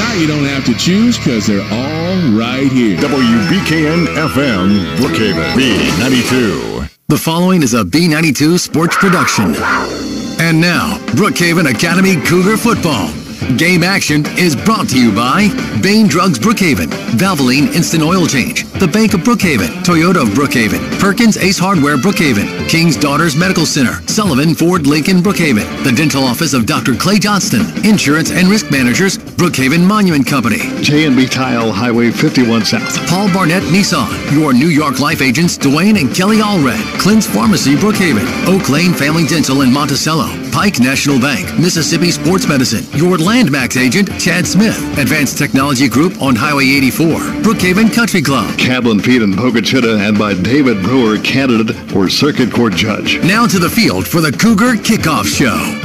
Now you don't have to choose because they're all right here. WBKN FM, Brookhaven, B92. The following is a B92 sports production. And now, Brookhaven Academy Cougar Football. Game action is brought to you by Bain Drugs Brookhaven, Valvoline Instant Oil Change, the Bank of Brookhaven, Toyota of Brookhaven, Perkins Ace Hardware Brookhaven, King's Daughters Medical Center, Sullivan Ford Lincoln Brookhaven, the Dental Office of Dr. Clay Johnston, Insurance and Risk Managers, Brookhaven Monument Company, J&B Tile, Highway 51 South, Paul Barnett Nissan, your New York Life agents Dwayne and Kelly Allred, Clint's Pharmacy Brookhaven, Oak Lane Family Dental in Monticello, Pike National Bank, Mississippi Sports Medicine, your Landmax agent Chad Smith, Advanced Technology Group on Highway 84, Brookhaven Country Club, Cadlin Pete and Pocachita, and by David Brewer, candidate for Circuit Court Judge. Now to the field for the Cougar Kickoff Show.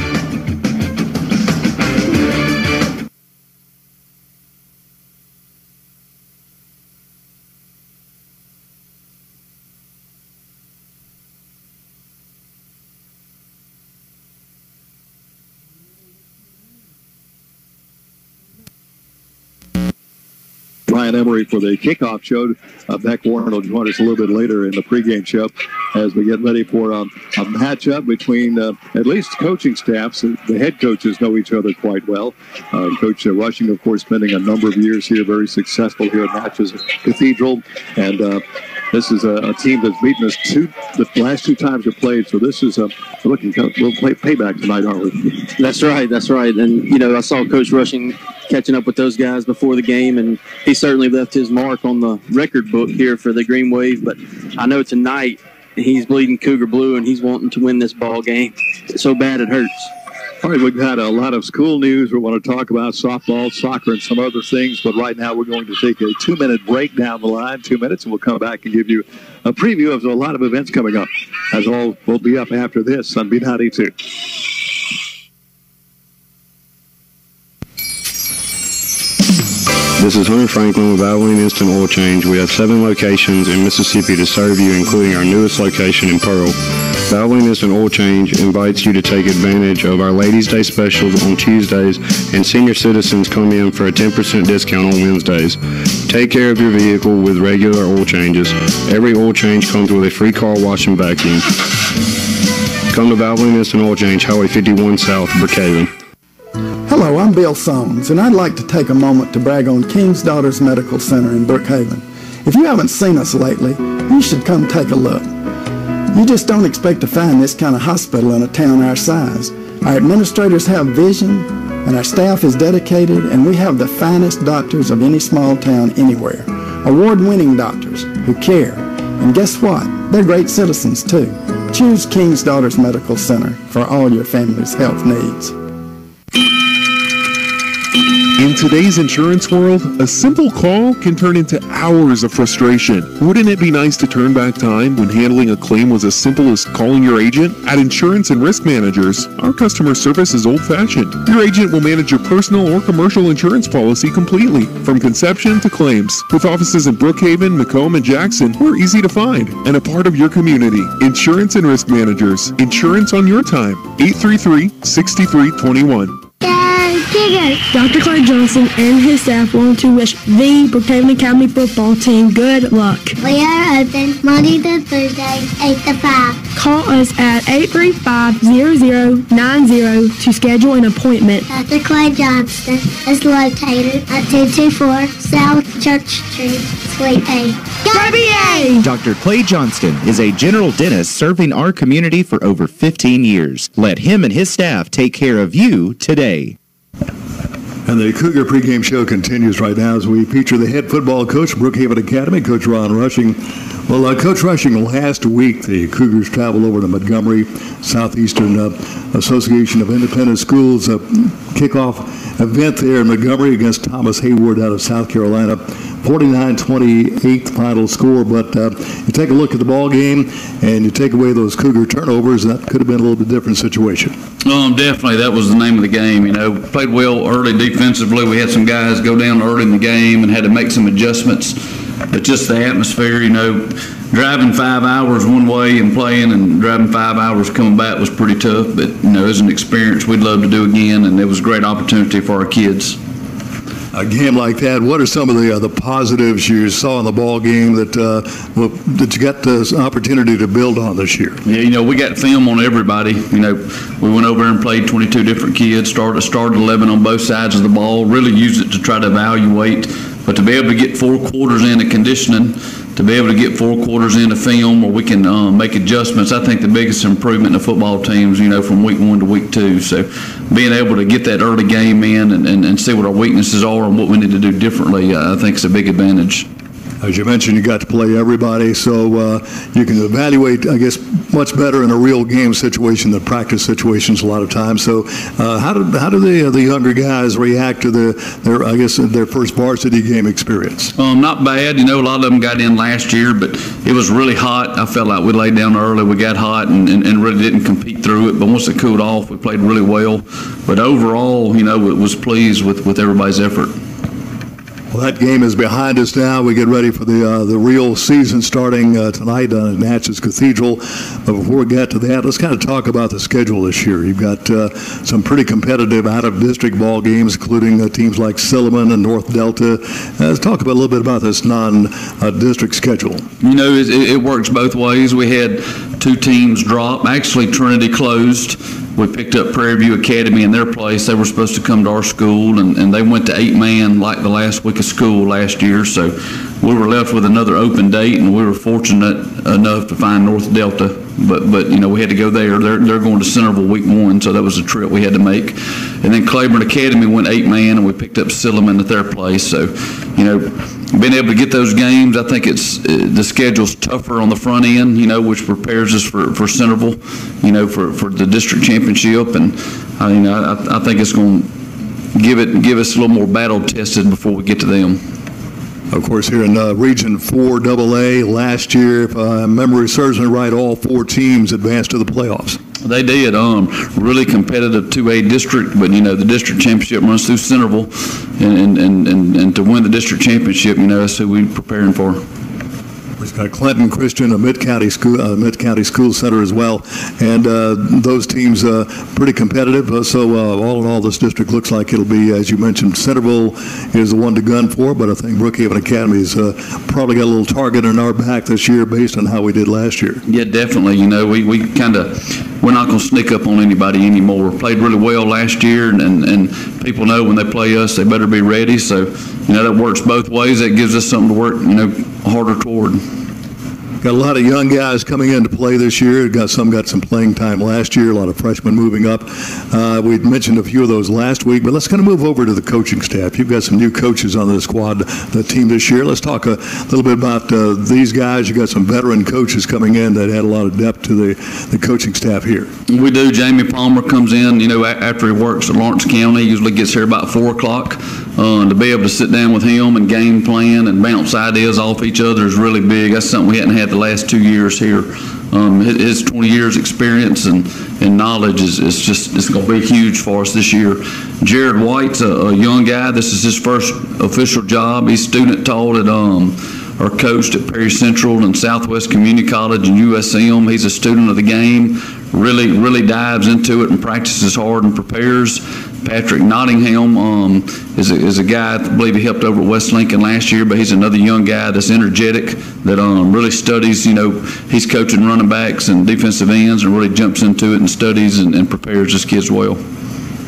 Brian Emery for the kickoff show. Beck Warren will join us a little bit later in the pregame show as we get ready for a matchup between at least coaching staffs. The head coaches know each other quite well. Coach Rushing, of course, spending a number of years here, very successful here at Natchez Cathedral. And this is a team that's beaten us the last two times we played. So this is we'll play payback tonight, aren't we? That's right. That's right. And, you know, I saw Coach Rushing catching up with those guys before the game, and he certainly left his mark on the record book here for the Green Wave. But I know tonight he's bleeding Cougar blue, and he's wanting to win this ball game. It's so bad it hurts. All right, we've had a lot of school news. We want to talk about softball, soccer, and some other things. But right now we're going to take a 2-minute break down the line, 2 minutes, and we'll come back and give you a preview of a lot of events coming up. As all will be up after this on B92. This is Hunter Franklin with Valvoline Instant Oil Change. We have 7 locations in Mississippi to serve you, including our newest location in Pearl. Valvoline Instant Oil Change invites you to take advantage of our Ladies' Day specials on Tuesdays, and senior citizens come in for a 10% discount on Wednesdays. Take care of your vehicle with regular oil changes. Every oil change comes with a free car wash and vacuum. Come to Valvoline Instant Oil Change, Highway 51 South, Brookhaven. Hello, I'm Bill Soames, and I'd like to take a moment to brag on King's Daughters Medical Center in Brookhaven. If you haven't seen us lately, you should come take a look. You just don't expect to find this kind of hospital in a town our size. Our administrators have vision, and our staff is dedicated, and we have the finest doctors of any small town anywhere. Award-winning doctors who care. And guess what? They're great citizens, too. Choose King's Daughters Medical Center for all your family's health needs. In today's insurance world, a simple call can turn into hours of frustration. Wouldn't it be nice to turn back time when handling a claim was as simple as calling your agent? At Insurance and Risk Managers, our customer service is old-fashioned. Your agent will manage your personal or commercial insurance policy completely, from conception to claims. With offices in Brookhaven, Macomb, and Jackson, we're easy to find and a part of your community. Insurance and Risk Managers. Insurance on your time. 833-6321. Dr. Clay Johnson and his staff want to wish the Brookhaven Academy football team good luck. We are open Monday to Thursday, 8 to 5. Call us at 835-0090 to schedule an appointment. Dr. Clay Johnson is located at 224 South Church Street, Suite A. Go BA! Dr. Clay Johnston is a general dentist serving our community for over 15 years. Let him and his staff take care of you today. And the Cougar pregame show continues right now as we feature the head football coach, Brookhaven Academy, Coach Ron Rushing. Well, Coach Rushing, last week the Cougars traveled over to Montgomery, Southeastern Association of Independent Schools, kickoff event there in Montgomery against Thomas Hayward out of South Carolina. 49-28 final score, but you take a look at the ball game and you take away those Cougar turnovers, that could have been a little bit different situation. Definitely, that was the name of the game. You know, played well early defensively. We had some guys go down early in the game and had to make some adjustments. But just the atmosphere, you know, driving 5 hours one way and playing and driving 5 hours coming back was pretty tough. But, you know, it was an experience we'd love to do again, and it was a great opportunity for our kids. A game like that, what are some of the positives you saw in the ball game that you got this opportunity to build on this year? Yeah, we got film on everybody. We went over and played 22 different kids, started 11 on both sides of the ball, really used it to try to evaluate. But to be able to get 4 quarters into conditioning, to be able to get 4 quarters into film where we can make adjustments, I think the biggest improvement in the football teams, from week 1 to week 2. So being able to get that early game in and see what our weaknesses are and what we need to do differently, I think is a big advantage. As you mentioned, you got to play everybody, so you can evaluate, I guess, much better in a real game situation than practice situations a lot of times. So how do the younger guys react to their first varsity game experience? Not bad. A lot of them got in last year, but it was really hot. I felt like we laid down early. We got hot and really didn't compete through it. But once it cooled off, we played really well. But overall, it was pleased with everybody's effort. Well, that game is behind us now. We get ready for the real season starting tonight at Natchez Cathedral. But before we get to that, let's kind of talk about the schedule this year. You've got some pretty competitive out-of-district ball games, including teams like Silliman and North Delta. Let's talk a little bit about this non-district schedule. It works both ways. We had 2 teams drop. Actually, Trinity closed. We picked up Prairie View Academy in their place. They were supposed to come to our school, and they went to 8-man like the last week of school last year. So we were left with another open date, and we were fortunate enough to find North Delta. But we had to go there. They're going to Centerville week 1, so that was a trip we had to make. And then Claiborne Academy went 8-man, and we picked up Silliman at their place. So, being able to get those games, I think the schedule's tougher on the front end, which prepares us for Centerville, for the district championship. And I think it's going to give us a little more battle tested before we get to them. Of course, here in Region 4 AA, last year, if memory serves me right, all 4 teams advanced to the playoffs. They did. Really competitive 2A district, but the district championship runs through Centerville, and to win the district championship, that's who we're preparing for. We've got Clinton Christian, a Mid-County School Center as well, and those teams pretty competitive. So all in all, this district looks like it'll be, as you mentioned, Centerville is the one to gun for, but I think Brookhaven Academy's probably got a little target in our back this year based on how we did last year. Yeah, definitely. We're not going to sneak up on anybody anymore. We played really well last year, and people know when they play us, they better be ready. So, that works both ways. That gives us something to work, harder toward. Got a lot of young guys coming in to play this year. Got some playing time last year, a lot of freshmen moving up. We mentioned a few of those last week, but let's kind of move over to the coaching staff. You've got some new coaches on the squad, the team this year. Let's talk a little bit about these guys. You got some veteran coaches coming in that had a lot of depth to the coaching staff here. We do. Jamie Palmer comes in, after he works at Lawrence County, usually gets here about 4 o'clock. To be able to sit down with him and game plan and bounce ideas off each other is really big. That's something we hadn't had the last 2 years here. His 20 years experience and knowledge is going to be huge for us this year. Jared White's a young guy. This is his first official job. He's student taught at or coached at Perry Central and Southwest Community College and USM. He's a student of the game, really dives into it and practices hard and prepares. Patrick Nottingham is a guy, I believe he helped over at West Lincoln last year, but he's another young guy that's energetic, that really studies, he's coaching running backs and defensive ends and really jumps into it and studies and prepares his kids well.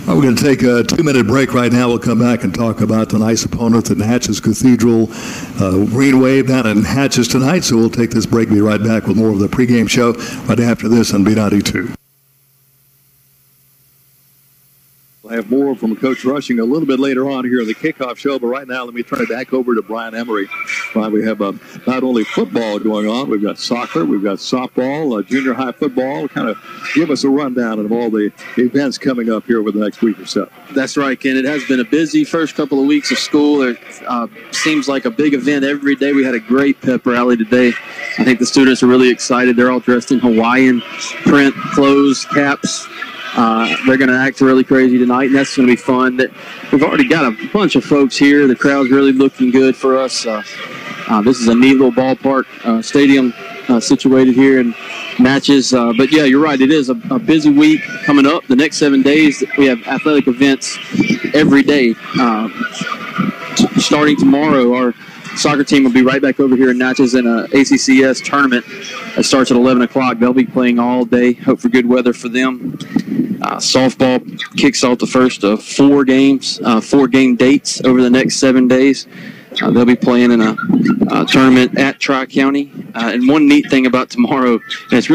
We're going to take a 2-minute break right now. We'll come back and talk about tonight's opponent, the Natchez Cathedral Green Wave down in Natchez tonight. So we'll take this break, be right back with more of the pregame show right after this on B92. We'll have more from Coach Rushing a little bit later on here in the kickoff show, but right now let me turn it back over to Brian Emery. We have not only football going on, we've got soccer, we've got softball, junior high football. Kind of give us a rundown of all the events coming up here over the next week or so. That's right, Ken. It has been a busy first couple of weeks of school. It seems like a big event every day. We had a great pep rally today. I think the students are really excited. They're all dressed in Hawaiian print clothes, caps. They're going to act really crazy tonight, and that's going to be fun. We've already got a bunch of folks here. The crowd's really looking good for us. This is a neat little ballpark stadium situated here in Natchez. But, yeah, you're right. It is a busy week coming up. The next 7 days, we have athletic events every day. starting tomorrow, our soccer team will be right back over here in Natchez in a ACCS tournament that starts at 11 o'clock. They'll be playing all day. Hope for good weather for them. Softball kicks off the first of 4 games, 4 game dates over the next 7 days. They'll be playing in a tournament at Tri-County. And one neat thing about tomorrow, and it's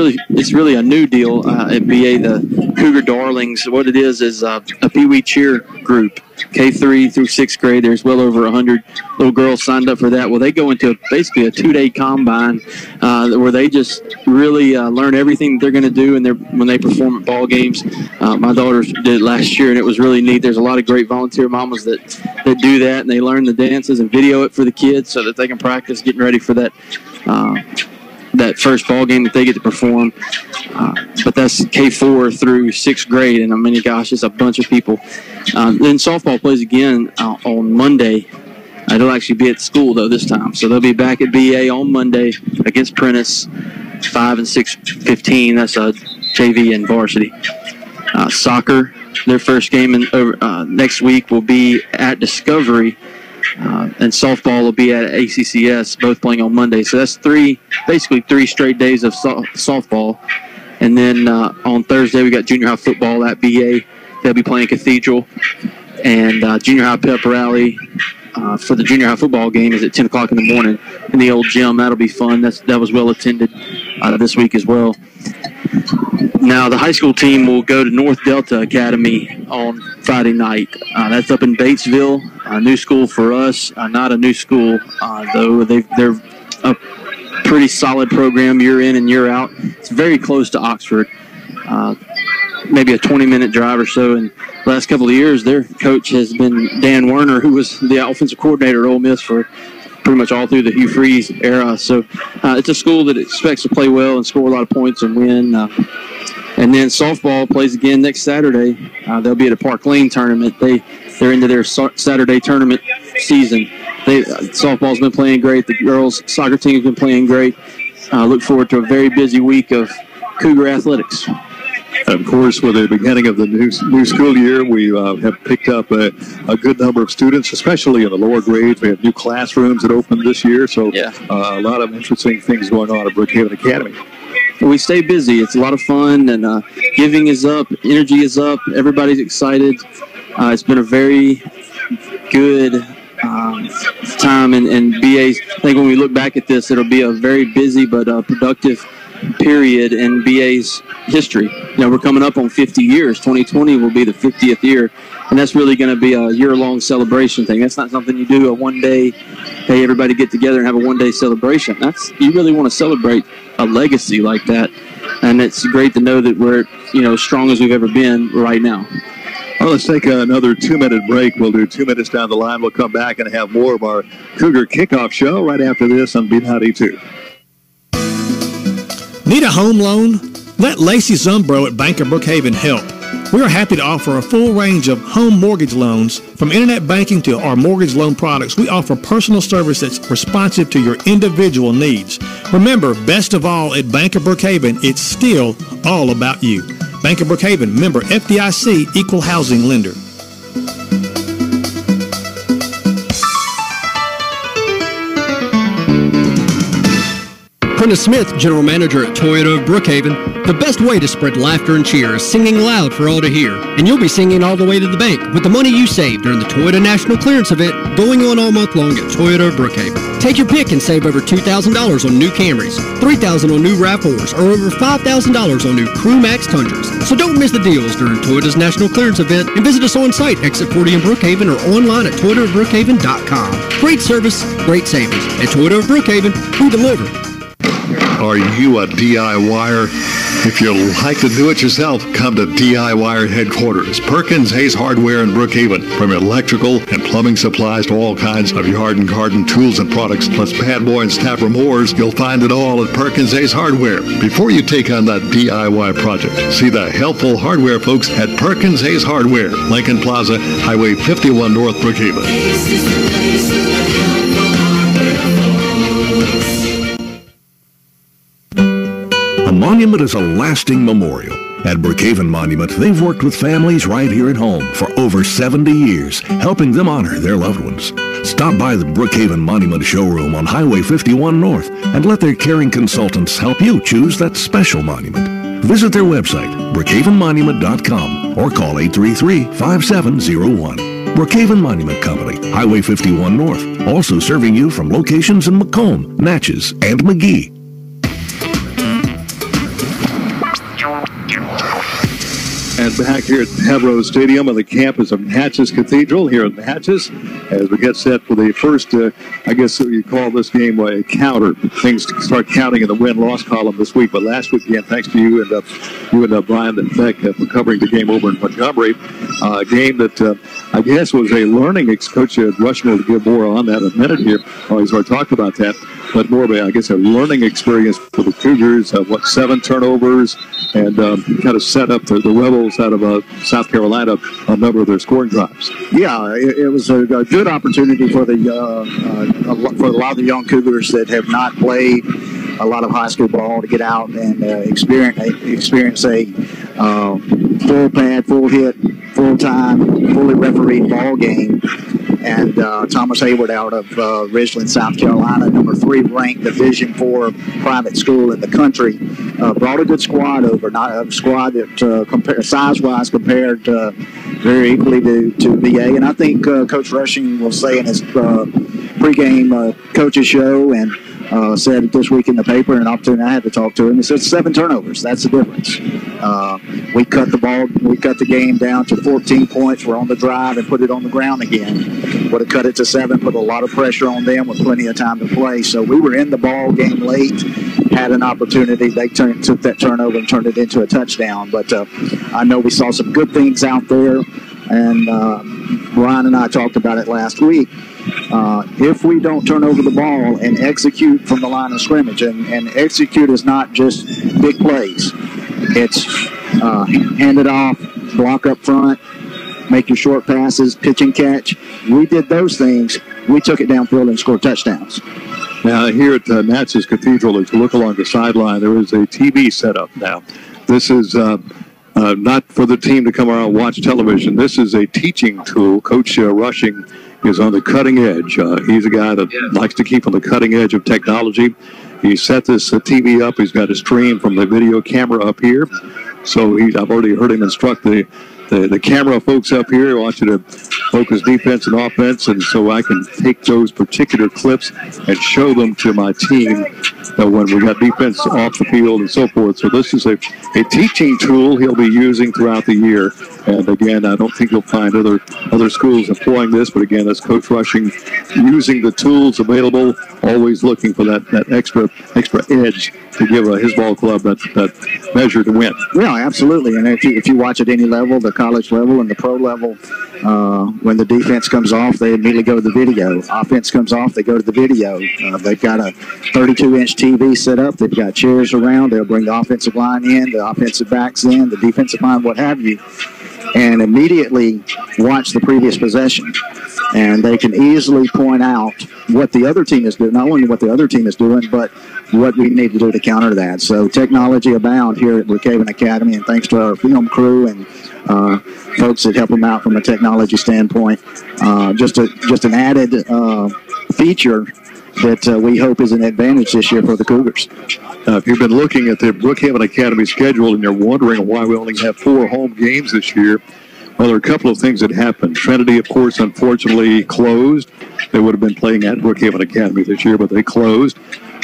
really a new deal at BA, the Cougar Darlings. What it is a Pee-wee cheer group, K3 through 6th grade. There's well over 100 little girls signed up for that. Well, they go into basically a 2-day combine where they just really learn everything they're going to do when they perform at ball games. My daughters did it last year, and it was really neat. There's a lot of great volunteer mamas that do that, and they learn the dances and video it for the kids so that they can practice getting ready for that first ball game that they get to perform. But that's K4 through 6th grade, and I mean, gosh, it's a bunch of people. Then softball plays again on Monday. It'll actually be at school, though, this time. So they'll be back at BA on Monday against Prentice, 5 and 6:15. That's a JV and varsity. Soccer, their first game next week will be at Discovery. And softball will be at ACCS, both playing on Monday. So that's basically three straight days of softball. And then on Thursday, we got junior high football at BA. They'll be playing Cathedral. And junior high pep rally for the junior high football game is at 10 o'clock in the morning in the old gym. That'll be fun. That was well attended this week as well. Now, the high school team will go to North Delta Academy on Friday night. That's up in Batesville, a new school for us. Not a new school, though. They're a pretty solid program year in and year out. It's very close to Oxford, maybe a 20-minute drive or so. And the last couple of years, their coach has been Dan Werner, who was the offensive coordinator at Ole Miss for pretty much all through the Hugh Freeze era. So it's a school that expects to play well and score a lot of points and win. And then softball plays again next Saturday. They'll be at a Park Lane tournament. They're into their Saturday tournament season. Softball's been playing great. The girls' soccer team's been playing great. Look forward to a very busy week of Cougar athletics. Of course, with the beginning of the new school year, we have picked up a good number of students, especially in the lower grades. We have new classrooms that opened this year, so a lot of interesting things going on at Brookhaven Academy. We stay busy. It's a lot of fun, and giving is up, energy is up. Everybody's excited. It's been a very good time in BA's. I think when we look back at this, it'll be a very busy but productive period in BA's history. We're coming up on 50 years. 2020 will be the 50th year, and that's really going to be a year-long celebration thing. That's not something you do a one-day, hey, everybody get together and have a one-day celebration. You really want to celebrate a legacy like that, and it's great to know that we're as strong as we've ever been right now. Well, let's take another 2-minute break. We'll do 2 minutes down the line. We'll come back and have more of our Cougar Kickoff Show right after this on B92. Need a home loan? Let Lacey Zumbro at Bank of Brookhaven help. We are happy to offer a full range of home mortgage loans. From internet banking to our mortgage loan products, we offer personal service that's responsive to your individual needs. Remember, best of all, at Bank of Brookhaven, it's still all about you. Bank of Brookhaven, member FDIC, equal housing lender. Prentice Smith, General Manager at Toyota of Brookhaven. The best way to spread laughter and cheer is singing loud for all to hear. And you'll be singing all the way to the bank with the money you saved during the Toyota National Clearance Event going on all month long at Toyota of Brookhaven. Take your pick and save over $2,000 on new Camrys, $3,000 on new RAV4s, or over $5,000 on new Crew Max Tundras. So don't miss the deals during Toyota's National Clearance Event and visit us on site, Exit 40 in Brookhaven, or online at toyotaofbrookhaven.com. Great service, great savings. At Toyota of Brookhaven, we deliver. Are you a DIYer? If you like to do it yourself, come to DIYer headquarters, Perkins Hayes Hardware in Brookhaven. From electrical and plumbing supplies to all kinds of yard and garden tools and products, plus pad boy and snapper mowers, you'll find it all at Perkins Hayes Hardware. Before you take on that DIY project, see the helpful hardware folks at Perkins Hayes Hardware, Lincoln Plaza, Highway 51 North Brookhaven. A monument is a lasting memorial. At Brookhaven Monument, they've worked with families right here at home for over 70 years, helping them honor their loved ones. Stop by the Brookhaven Monument showroom on Highway 51 North and let their caring consultants help you choose that special monument. Visit their website, brookhavenmonument.com, or call 833-5701. Brookhaven Monument Company, Highway 51 North, also serving you from locations in Macomb, Natchez, and McGee. And back here at Havro Stadium on the campus of Natchez Cathedral here in Natchez, as we get set for the first, I guess you call this game a counter. Things start counting in the win-loss column this week. But last week, again, thanks to you and Brian and Beck for covering the game over in Montgomery. A game that I guess was a learning. Coach Rushmore will give more on that in a minute here. Always want to talk about that. But more of a, I guess, a learning experience for the Cougars. 7 turnovers, and kind of set up the Rebels out of South Carolina a number of their scoring drives. Yeah, it was a good opportunity for a lot of the young Cougars that have not played a lot of high school ball to get out and experience a full pad, full hit, full time, fully refereed ball game. And Thomas Hayward out of Ridgeland, South Carolina, number 3 ranked Division IV private school in the country, brought a good squad over, not a squad that size-wise compared very equally to VA. And I think Coach Rushing will say in his pregame coaches show and said it this week in the paper, and an opportunity I had to talk to him. He said 7 turnovers. That's the difference. We cut the game down to 14 points. We're on the drive and put it on the ground again. Would have cut it to 7, put a lot of pressure on them with plenty of time to play. So we were in the ball game late, had an opportunity. They took that turnover and turned it into a touchdown. But I know we saw some good things out there, and Brian and I talked about it last week. If we don't turn over the ball and execute from the line of scrimmage, and execute is not just big plays. It's hand it off, block up front, make your short passes, pitch and catch. We did those things. We took it downfield and scored touchdowns. Now, here at Natchez Cathedral, as you look along the sideline, there is a TV set up now. This is not for the team to come around and watch television. This is a teaching tool. Coach Rushing is on the cutting edge. He's a guy that likes to keep on the cutting edge of technology. He set this TV up. He's got a stream from the video camera up here. So I've already heard him instruct the camera folks up here. I want you to focus defense and offense, and so I can take those particular clips and show them to my team when we got defense off the field and so forth. So this is a teaching tool he'll be using throughout the year. And again, I don't think you'll find other schools employing this, but again, that's Coach Rushing using the tools available, always looking for that extra edge to give his ball club that measure to win. Yeah, absolutely. And if you watch at any level, the college level and the pro level, when the defense comes off, they immediately go to the video. Offense comes off, they go to the video. They've got a 32-inch TV set up. They've got chairs around. They'll bring the offensive line in, the offensive backs in, the defensive line, what have you, and immediately watch the previous possession. And they can easily point out what the other team is doing, not only what the other team is doing, but what we need to do to counter that. So technology abound here at Brookhaven Academy, and thanks to our film crew and folks that help them out from a technology standpoint. Just an added feature that we hope is an advantage this year for the Cougars. If you've been looking at the Brookhaven Academy schedule and you're wondering why we only have 4 home games this year, well, there are a couple of things that happened. Trinity, of course, unfortunately closed. They would have been playing at Brookhaven Academy this year, but they closed.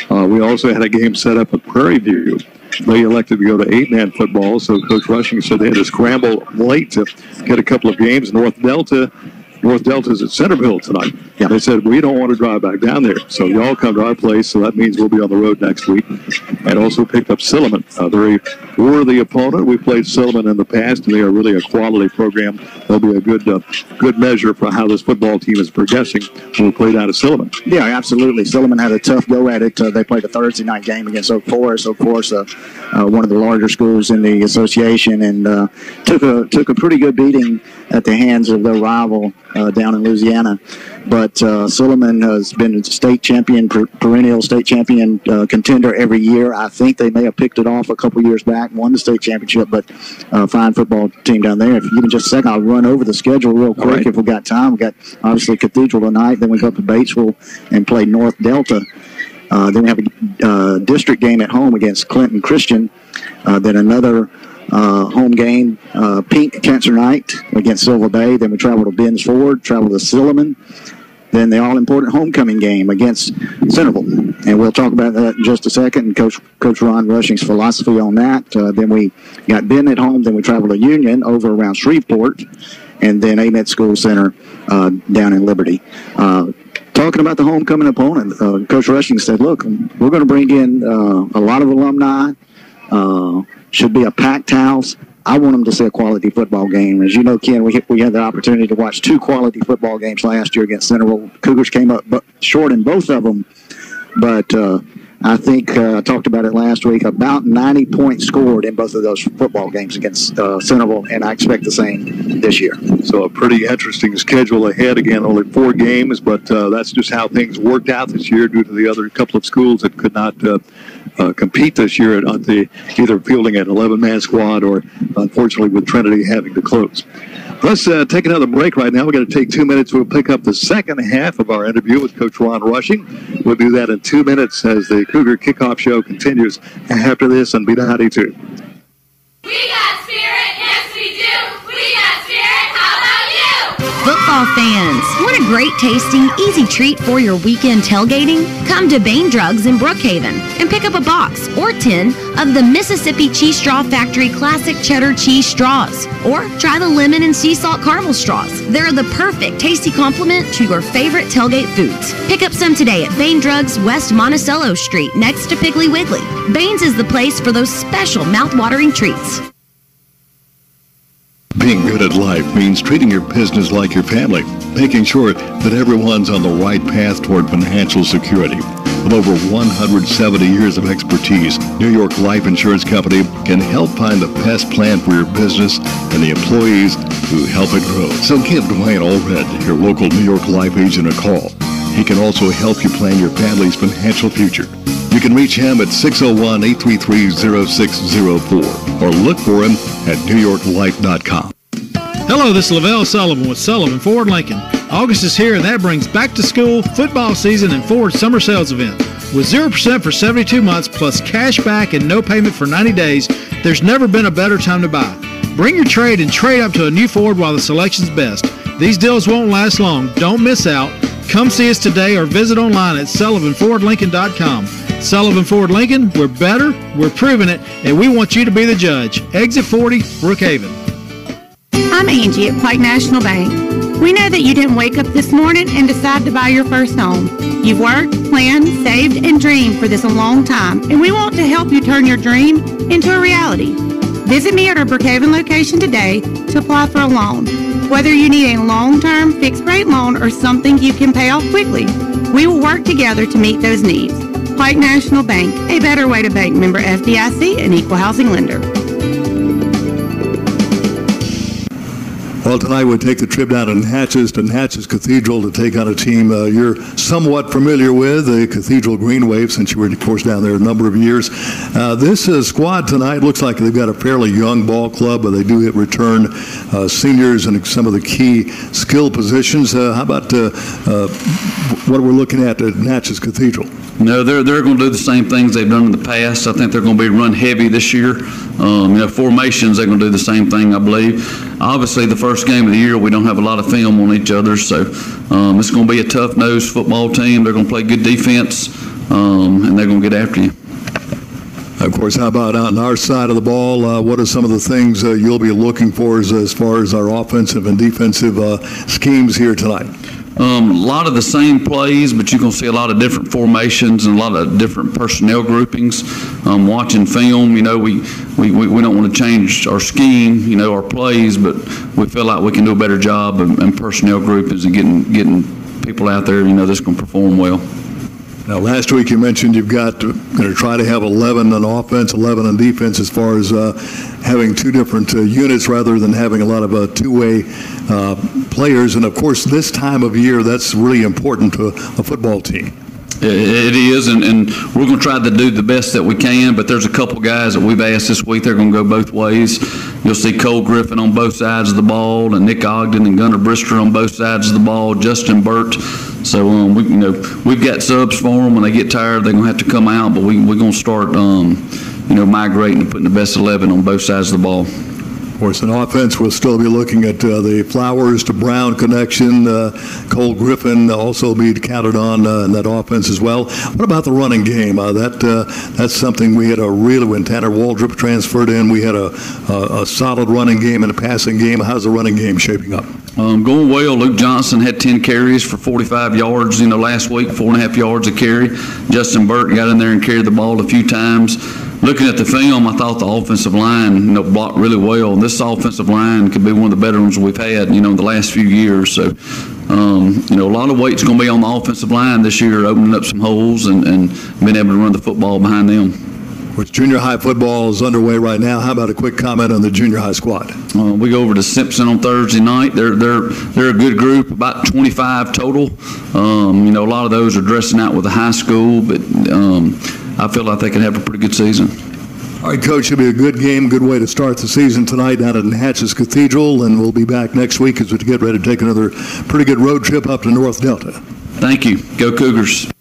We also had a game set up at Prairie View. They elected to go to 8-man football, so Coach Rushing said they had to scramble late to get a couple of games. North Delta's at Centerville tonight. Yeah. They said, we don't want to drive back down there, so y'all come to our place, so that means we'll be on the road next week. And also picked up Silliman, a very worthy opponent. We played Silliman in the past, and they are really a quality program. They'll be a good measure for how this football team is progressing when we play down at Silliman. Yeah, absolutely. Silliman had a tough go at it. They played a Thursday night game against Oak Forest. Oak Forest, one of the larger schools in the association, and took a pretty good beating at the hands of their rival down in Louisiana. But Silliman has been a state champion, perennial state champion contender every year. I think they may have picked it off a couple years back, won the state championship, but fine football team down there. If you give me just a second, I'll run over the schedule real quick if we've got time. We've got, obviously, Cathedral tonight. Then we go up to Batesville and play North Delta. Then we have a district game at home against Clinton Christian. Then another home game, Pink Cancer Night against Silver Bay. Then we travel to Ben's Ford, travel to Silliman. Then the all-important homecoming game against Centerville. And we'll talk about that in just a second, and Coach Ron Rushing's philosophy on that. Then we got Ben at home. Then we travel to Union over around Shreveport. And then Amet School Center down in Liberty. Talking about the homecoming opponent, Coach Rushing said, look, we're going to bring in a lot of alumni. Should be a packed house. I want them to see a quality football game. As you know, Ken, we had the opportunity to watch 2 quality football games last year against Centerville. Cougars came up short in both of them, but I think I talked about it last week, about 90 points scored in both of those football games against Centerville, and I expect the same this year. So a pretty interesting schedule ahead. Again, only 4 games, but that's just how things worked out this year due to the other couple of schools that could not compete this year at either fielding an 11-man squad or, unfortunately, with Trinity having to close. Let's take another break right now. We're going to take 2 minutes. We'll pick up the second half of our interview with Coach Ron Rushing. We'll do that in 2 minutes as the Cougar Kickoff Show continues after this on B92. We got spirit, yes we do. We got spirit, how about you? Football fans, want a great tasting, easy treat for your weekend tailgating? Come to Bain Drugs in Brookhaven and pick up a box or 10 of the Mississippi Cheese Straw Factory Classic Cheddar Cheese Straws. Or try the lemon and sea salt caramel straws. They're the perfect tasty complement to your favorite tailgate foods. Pick up some today at Bain Drugs, West Monticello Street, next to Piggly Wiggly. Bain's is the place for those special mouth-watering treats. Being good at life means treating your business like your family, making sure that everyone's on the right path toward financial security. With over 170 years of expertise, New York Life Insurance Company can help find the best plan for your business and the employees who help it grow. So give Dwayne Allred, your local New York Life agent, a call. He can also help you plan your family's financial future. You can reach him at 601-833-0604 or look for him at newyorklife.com. Hello, this is Lavelle Sullivan with Sullivan Ford Lincoln. August is here, and that brings back-to-school, football season, and Ford summer sales event. With 0% for 72 months plus cash back and no payment for 90 days, there's never been a better time to buy. Bring your trade and trade up to a new Ford while the selection's best. These deals won't last long. Don't miss out. Come see us today or visit online at SullivanFordLincoln.com. Sullivan Ford Lincoln, we're better, we're proving it, and we want you to be the judge. Exit 40, Brookhaven. I'm Angie at Pike National Bank. We know that you didn't wake up this morning and decide to buy your first home. You've worked, planned, saved, and dreamed for this a long time, and we want to help you turn your dream into a reality. Visit me at our Brookhaven location today to apply for a loan. Whether you need a long-term fixed-rate loan or something you can pay off quickly, we will work together to meet those needs. Pike National Bank, a better way to bank, member FDIC, an equal housing lender. Well, tonight we'll take the trip down to Natchez Cathedral to take on a team you're somewhat familiar with, the Cathedral Green Wave, since you were, of course, down there a number of years. This squad tonight looks like they've got a fairly young ball club, but they do return seniors in some of the key skill positions. How about what we're looking at Natchez Cathedral? No, they're going to do the same things they've done in the past. I think they're going to be run heavy this year. Formations, they're going to do the same thing, I believe. Obviously, the first game of the year, we don't have a lot of film on each other, so it's going to be a tough-nosed football team. They're going to play good defense, and they're going to get after you. Of course, how about on our side of the ball? What are some of the things you'll be looking for as far as our offensive and defensive schemes here tonight? A lot of the same plays, but you're going to see a lot of different formations and a lot of different personnel groupings. Watching film, we don't want to change our scheme, our plays, but we feel like we can do a better job in personnel groupings and getting people out there, that's going to perform well. Now, last week you mentioned you've got going to try to have 11 on offense, 11 on defense, as far as having two different units rather than having a lot of two-way players, and of course this time of year that's really important to a football team. It is, and we're going to try to do the best that we can, but there's a couple guys that we've asked this week. They're going to go both ways. You'll see Cole Griffin on both sides of the ball, and Nick Ogden and Gunnar Brister on both sides of the ball, Justin Burt. So we've got subs for them. When they get tired, they're going to have to come out, but we're going to start migrating and putting the best 11 on both sides of the ball. Of course, in offense, we'll still be looking at the Flowers to Brown connection. Cole Griffin also be counted on in that offense as well. What about the running game? That's something we had when Tanner Waldrop transferred in, we had a solid running game and a passing game. How's the running game shaping up? Going well. Luke Johnson had 10 carries for 45 yards, last week, 4.5 yards a carry. Justin Burt got in there and carried the ball a few times. Looking at the film, I thought the offensive line, blocked really well. This offensive line could be one of the better ones we've had, in the last few years. So, a lot of weight's going to be on the offensive line this year, opening up some holes and being able to run the football behind them. With junior high football is underway right now, how about a quick comment on the junior high squad? We go over to Simpson on Thursday night. They're a good group, about 25 total. A lot of those are dressing out with the high school, but I feel like they can have a pretty good season. All right, Coach, it'll be a good game, good way to start the season tonight down at Natchez Cathedral, and we'll be back next week as we get ready to take another pretty good road trip up to North Delta. Thank you. Go Cougars.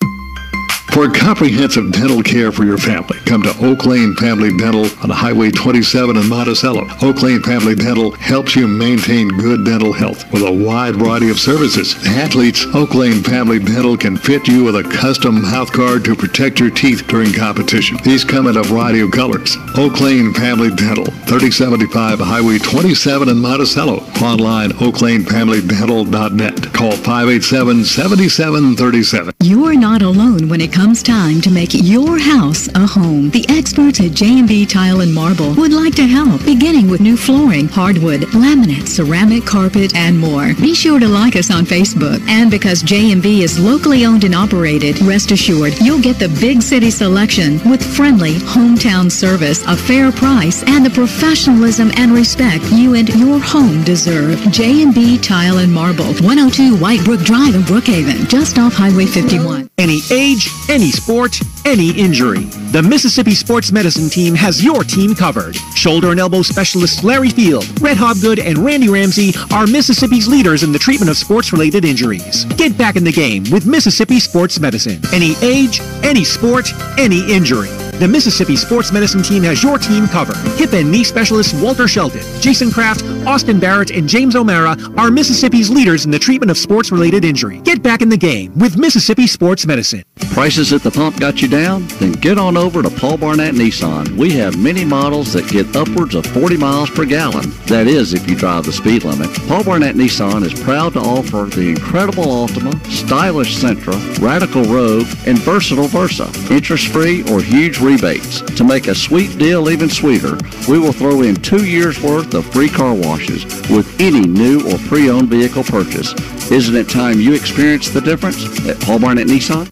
For comprehensive dental care for your family, come to Oak Lane Family Dental on Highway 27 in Monticello. Oak Lane Family Dental helps you maintain good dental health with a wide variety of services. Athletes, Oak Lane Family Dental can fit you with a custom mouth guard to protect your teeth during competition. These come in a variety of colors. Oak Lane Family Dental, 3075 Highway 27 in Monticello. Online, oaklanefamilydental.net. Call 587-7737. You're not alone when it comes time to make your house a home. The experts at J&B Tile and Marble would like to help, beginning with new flooring, hardwood, laminate, ceramic, carpet, and more. Be sure to like us on Facebook. And because J&B is locally owned and operated, rest assured you'll get the big city selection with friendly hometown service, a fair price, and the professionalism and respect you and your home deserve. J&B Tile and Marble, 102 White Brook Drive in Brookhaven, just off Highway 51. Any age, any sport, any injury. The Mississippi Sports Medicine Team has your team covered. Shoulder and elbow specialists Larry Field, Red Hobgood, and Randy Ramsey are Mississippi's leaders in the treatment of sports-related injuries. Get back in the game with Mississippi Sports Medicine. Any age, any sport, any injury. The Mississippi Sports Medicine Team has your team covered. Hip and knee specialists Walter Shelton, Jason Kraft, Austin Barrett, and James O'Mara are Mississippi's leaders in the treatment of sports-related injury. Get back in the game with Mississippi Sports Medicine. Prices at the pump got you down? Then get on over to Paul Barnett Nissan. We have many models that get upwards of 40 miles per gallon. That is, if you drive the speed limit. Paul Barnett Nissan is proud to offer the incredible Altima, stylish Sentra, radical Rogue, and versatile Versa. Interest-free or huge rebates. To make a sweet deal even sweeter, we will throw in 2 years' worth of free car washes with any new or pre-owned vehicle purchase. Isn't it time you experience the difference at Paul Barnett Nissan?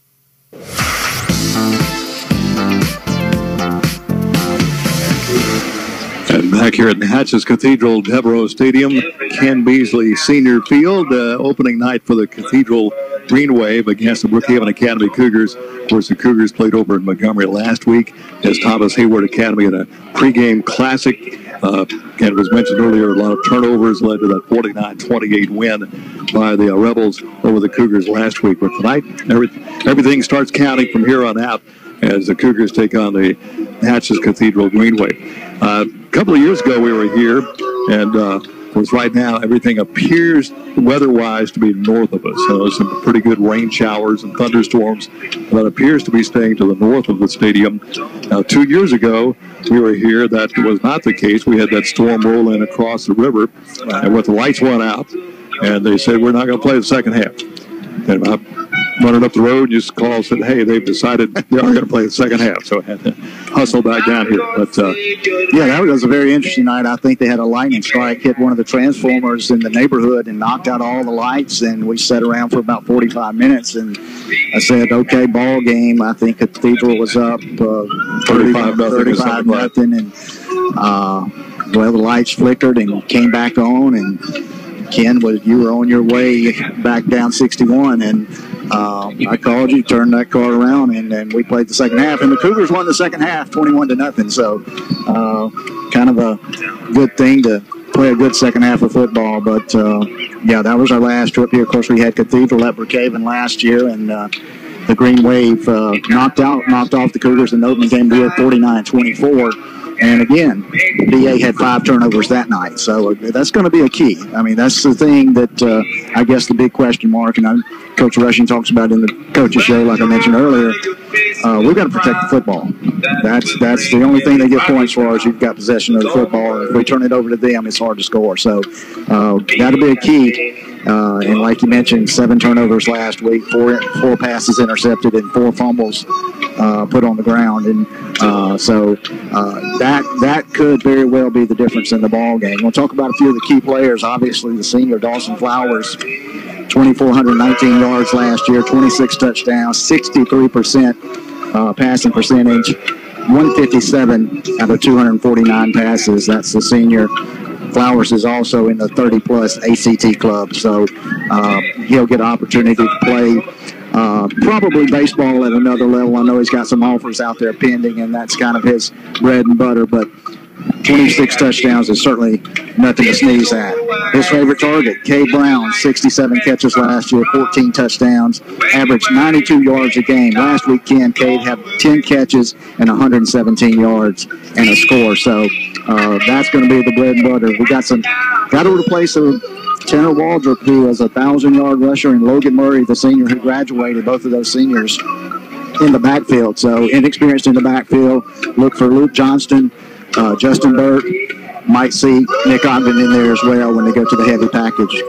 And back here at Natchez Cathedral, Devereaux Stadium, Ken Beasley Senior Field, opening night for the Cathedral Green Wave against the Brookhaven Academy Cougars. Of course, the Cougars played over in Montgomery last week as Thomas Hayward Academy in a pregame classic. Ken was mentioned earlier, a lot of turnovers led to that 49-28 win by the Rebels over the Cougars last week. But tonight, everything starts counting from here on out as the Cougars take on the Natchez Cathedral Green Wave. A couple of years ago, we were here, and of course, right now, everything appears weather-wise to be north of us. So some pretty good rain showers and thunderstorms that appears to be staying to the north of the stadium. Now, 2 years ago, we were here. That was not the case. We had that storm roll in across the river, and with the lights went out, and they said, we're not going to play the second half. And I'm running up the road, just called and said, hey, they've decided they are going to play the second half. So I had to hustle back down here. But yeah, that was a very interesting night. I think they had a lightning strike hit one of the transformers in the neighborhood and knocked out all the lights. And we sat around for about 45 minutes. And I said, okay, ball game. I think Cathedral was up 35-0. And well, the lights flickered and came back on. And Ken, you were on your way back down 61, and I called you, turned that car around, and then we played the second half. And the Cougars won the second half 21-0. So kind of a good thing to play a good second half of football. But, yeah, that was our last trip here. Of course, we had Cathedral at Brookhaven last year, and the Green Wave knocked off the Cougars in the opening game here 49-24. And again, BA had 5 turnovers that night, so that's going to be a key. I mean, that's the thing that I guess the big question mark, and Coach Rushing talks about in the coaches show, like I mentioned earlier. We've got to protect the football. That's the only thing they get points for is you've got possession of the football. If we turn it over to them, it's hard to score. So that'll be a key. And like you mentioned, 7 turnovers last week, 4 passes intercepted, and 4 fumbles put on the ground. And so that could very well be the difference in the ball game. We'll talk about a few of the key players. Obviously, the senior Dawson Flowers, 2,419 yards last year, 26 touchdowns, 63% passing percentage, 157 out of 249 passes. That's the senior. Flowers is also in the 30-plus ACT club, so he'll get an opportunity to play probably baseball at another level. I know he's got some offers out there pending, and that's kind of his bread and butter, but 26 touchdowns is certainly nothing to sneeze at. His favorite target, Cade Brown, 67 catches last year, 14 touchdowns, averaged 92 yards a game. Last week, Cade had 10 catches and 117 yards and a score. So that's going to be the bread and butter. We got to replace Tanner Waldrop, who is a 1,000-yard rusher, and Logan Murray, the senior who graduated, both of those seniors in the backfield. So inexperienced in the backfield. Look for Luke Johnston, Justin Burke. Might see Nick Ogden in there as well when they go to the heavy package.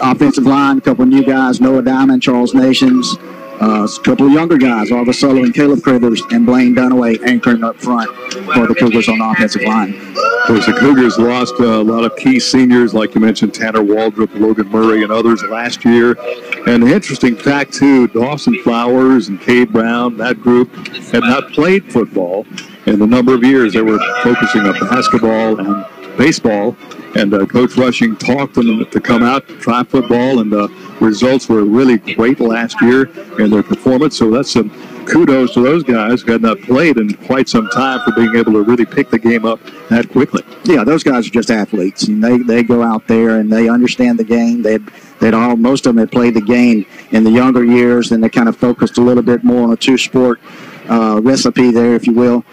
Offensive line, a couple of new guys, Noah Diamond, Charles Nations, a couple of younger guys, Arva Sullivan, Caleb Critters, and Blaine Dunaway anchoring up front for the Cougars on the offensive line. Of course, the Cougars lost a lot of key seniors, like you mentioned, Tanner Waldrop, Logan Murray, and others last year. And the interesting fact, too, Dawson Flowers and Cade Brown, that group had not played football in a number of years. They were focusing on basketball and baseball. And Coach Rushing talked them to come out, try football, and the results were really great last year in their performance. So that's some kudos to those guys who had not played in quite some time for being able to really pick the game up that quickly. Yeah, those guys are just athletes, and they go out there and they understand the game. Most of them had played the game in the younger years, and they kind of focused a little bit more on a two-sport recipe there, if you will.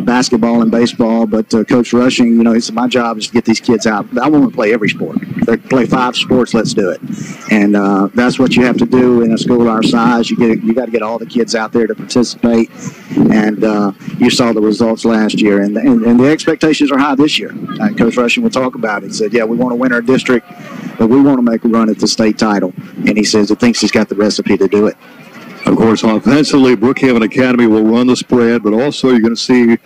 Basketball and baseball, but Coach Rushing, he said, my job is to get these kids out. I want to play every sport. If they play 5 sports, let's do it. And that's what you have to do in a school our size. You got to get all the kids out there to participate. And you saw the results last year, and the expectations are high this year. And Coach Rushing will talk about it. He said, yeah, we want to win our district, but we want to make a run at the state title. And he says he thinks he's got the recipe to do it. Of course, offensively, Brookhaven Academy will run the spread, but also you're going to see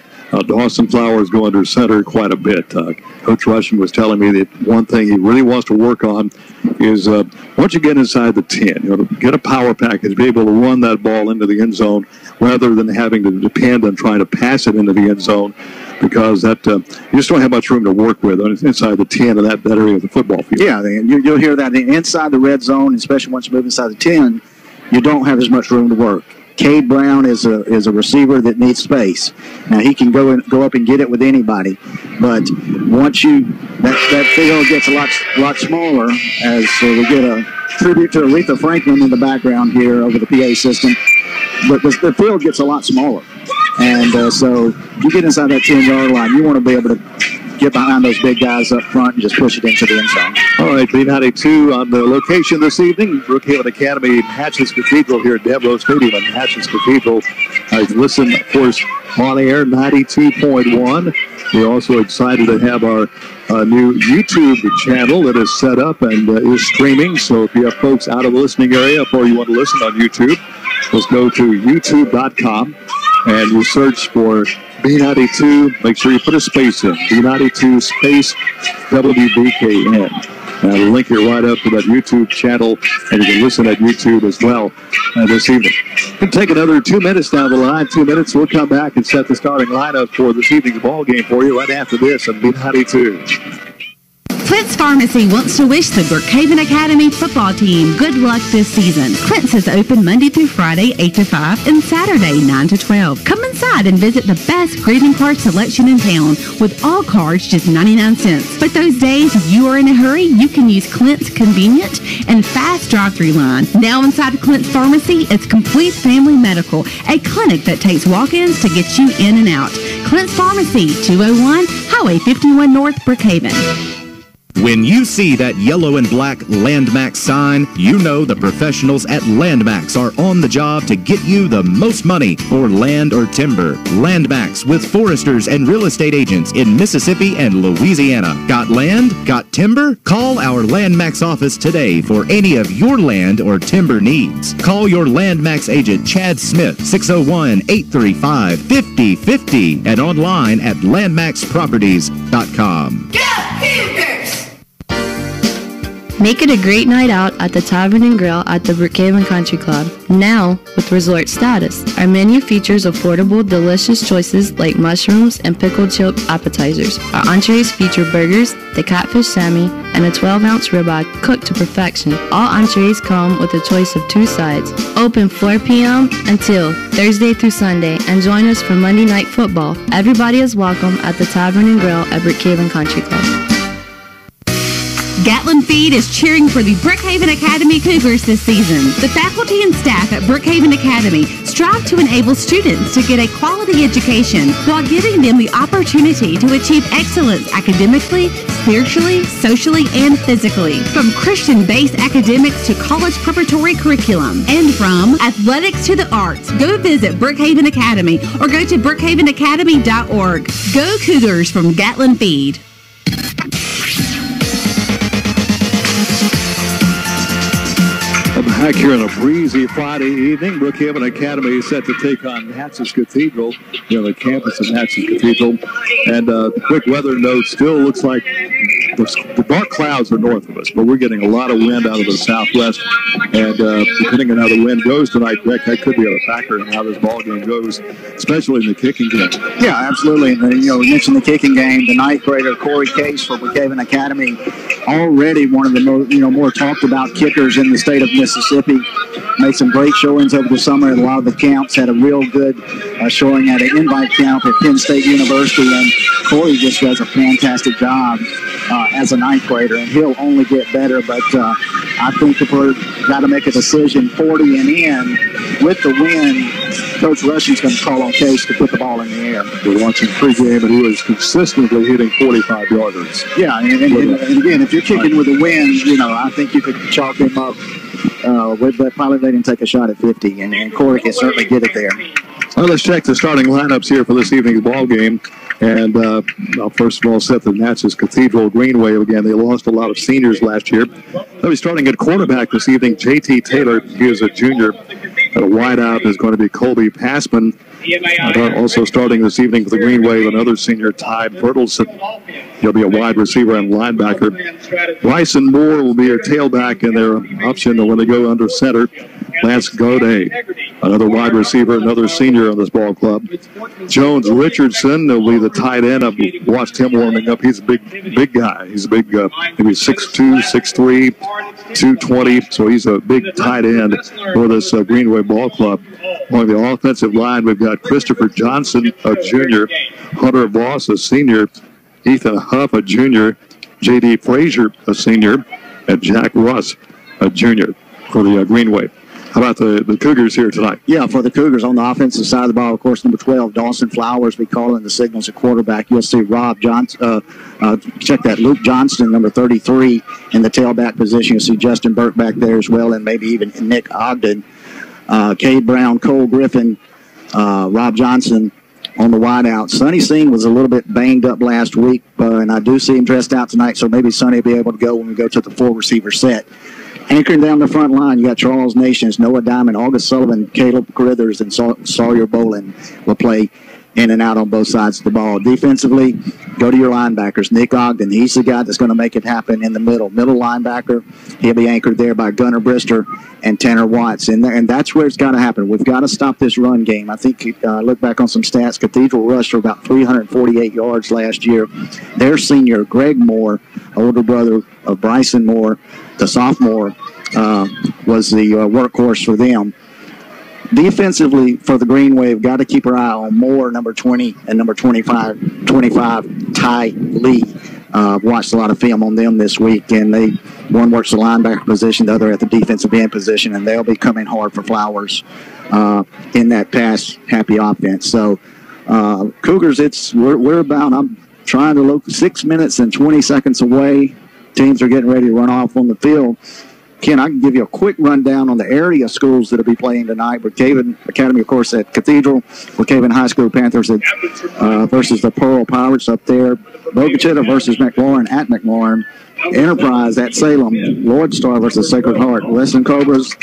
Dawson Flowers go under center quite a bit. Coach Rushing was telling me that one thing he really wants to work on is once you get inside the 10, to get a power package, be able to run that ball into the end zone rather than having to depend on trying to pass it into the end zone, because that you just don't have much room to work with inside the 10 and that area of the football field. Yeah, you'll hear that inside the red zone, especially once you move inside the 10, you don't have as much room to work. Cade Brown is a receiver that needs space. Now he can go up and get it with anybody, but once that field gets a lot smaller, as we get a tribute to Aretha Franklin in the background here over the PA system. But the field gets a lot smaller, and so you get inside that 10-yard line, you want to be able to get behind those big guys up front and just push it into the end zone. All right, B92 on the location this evening, Brookhaven Academy, Natchez Cathedral here at Devereaux Stadium in Natchez Cathedral. Listen, of course, on air, 92.1. We're also excited to have our new YouTube channel that is set up and is streaming. So if you have folks out of the listening area or you want to listen on YouTube, just go to youtube.com and you search for B92. Make sure you put a space in. B92 space WBKN. And I'll link you right up to that YouTube channel, and you can listen at YouTube as well this evening. We're going to take another 2 minutes down the line. 2 minutes. We'll come back and set the starting lineup for this evening's ball game for you right after this on B92. Clint's Pharmacy wants to wish the Brookhaven Academy football team good luck this season. Clint's is open Monday through Friday, 8 to 5, and Saturday, 9 to 12. Come inside and visit the best greeting card selection in town, with all cards just 99 cents. But those days you are in a hurry, you can use Clint's convenient and fast drive-through line. Now inside Clint's Pharmacy, it's Complete Family Medical, a clinic that takes walk-ins to get you in and out. Clint's Pharmacy, 201 Highway 51 North, Brookhaven. When you see that yellow and black Landmax sign, you know the professionals at Landmax are on the job to get you the most money for land or timber. Landmax, with foresters and real estate agents in Mississippi and Louisiana. Got land? Got timber? Call our Landmax office today for any of your land or timber needs. Call your Landmax agent, Chad Smith, 601-835-5050, and online at landmaxproperties.com. Make it a great night out at the Tavern and Grill at the Brookhaven Country Club. Now, with resort status, our menu features affordable, delicious choices like mushrooms and pickled chip appetizers. Our entrees feature burgers, the catfish Sammy, and a 12-ounce ribeye cooked to perfection. All entrees come with a choice of 2 sides. Open 4 p.m. until Thursday through Sunday, and join us for Monday Night Football. Everybody is welcome at the Tavern and Grill at Brookhaven Country Club. Gatlin Feed is cheering for the Brookhaven Academy Cougars this season. The faculty and staff at Brookhaven Academy strive to enable students to get a quality education while giving them the opportunity to achieve excellence academically, spiritually, socially, and physically. From Christian-based academics to college preparatory curriculum, and from athletics to the arts, go visit Brookhaven Academy or go to brookhavenacademy.org. Go Cougars from Gatlin Feed. Back here on a breezy Friday evening, Brookhaven Academy is set to take on Natchez Cathedral, the campus of Natchez Cathedral. And quick weather note, still looks like the dark clouds are north of us, but we're getting a lot of wind out of the southwest. And depending on how the wind goes tonight, Beck, that could be a factor in how this ball game goes, especially in the kicking game. Yeah, absolutely. And, we mentioned the kicking game. The ninth grader Corey Case for Brookhaven Academy, already one of the more talked about kickers in the state of Mississippi. Made some great showings over the summer at a lot of the camps. Had a real good showing at an invite camp at Penn State University, and Corey just does a fantastic job as a ninth grader, and he'll only get better. But I think if we're got to make a decision 40 and in with the wind, Coach Rushing's going to call on Case to put the ball in the air. We're watching pregame, and he was consistently hitting 45-yarders. Yeah, and again, if you're kicking with the wind, I think you could chalk him up. But probably let him take a shot at 50, and Corey can certainly get it there. Well, let's check the starting lineups here for this evening's ball game. And I'll first of all set the Natchez Cathedral Green Wave again. They lost a lot of seniors last year. They'll be starting at quarterback this evening. J.T. Taylor, he is a junior. At a wideout is going to be Colby Passman. Also starting this evening for the Green Wave, another senior, Ty Bertelson. He'll be a wide receiver and linebacker. Bryson Moore will be your tailback, and their option when they go under center. Lance Godet, another wide receiver, another senior on this ball club. Jones Richardson will be the tight end. I've watched him warming up. He's a big guy. He's a big, maybe 6'2", 6'3", 220. So he's a big tight end for this Green Wave ball club. On the offensive line, we've got Christopher Johnson, a junior, Hunter Voss, a senior, Ethan Huff, a junior, J.D. Frazier, a senior, and Jack Russ, a junior for the Green Wave. How about the Cougars here tonight? Yeah, for the Cougars on the offensive side of the ball, of course, number 12, Dawson Flowers, be calling the signals at quarterback. You'll see Rob Johnson, Luke Johnston, number 33, in the tailback position. You'll see Justin Burke back there as well, and maybe even Nick Ogden. Cade Brown, Cole Griffin, Rob Johnson on the wideout. Sonny Singh was a little bit banged up last week, and I do see him dressed out tonight, so maybe Sonny will be able to go when we go to the full receiver set. Anchoring down the front line, you got Charles Nations, Noah Diamond, August Sullivan, Caleb Carithers, and Sawyer Bolin will play in and out on both sides of the ball. Defensively, go to your linebackers. Nick Ogden, he's the guy that's going to make it happen in the middle. Middle linebacker, he'll be anchored there by Gunnar Brister and Tanner Watts. And that's where it's got to happen. We've got to stop this run game. I think, look back on some stats, Cathedral rushed for about 348 yards last year. Their senior, Greg Moore, older brother of Bryson Moore, the sophomore, was the workhorse for them. Defensively, for the Green Wave, got to keep our eye on Moore, number 20, and number 25, Ty Lee. Watched a lot of film on them this week, and one works the linebacker position, the other at the defensive end position, and they'll be coming hard for Flowers in that pass-happy offense. So, Cougars, we're about, I'm trying to look 6 minutes and 20 seconds away. Teams are getting ready to run off on the field. Ken, I can give you a quick rundown on the area schools that will be playing tonight. Brookhaven Academy, of course, at Cathedral. Brookhaven High School Panthers versus the Pearl Pirates up there. Boca Chica versus McLaurin at McLaurin. Enterprise at Salem. Lordstar versus Sacred Heart. Western Cobras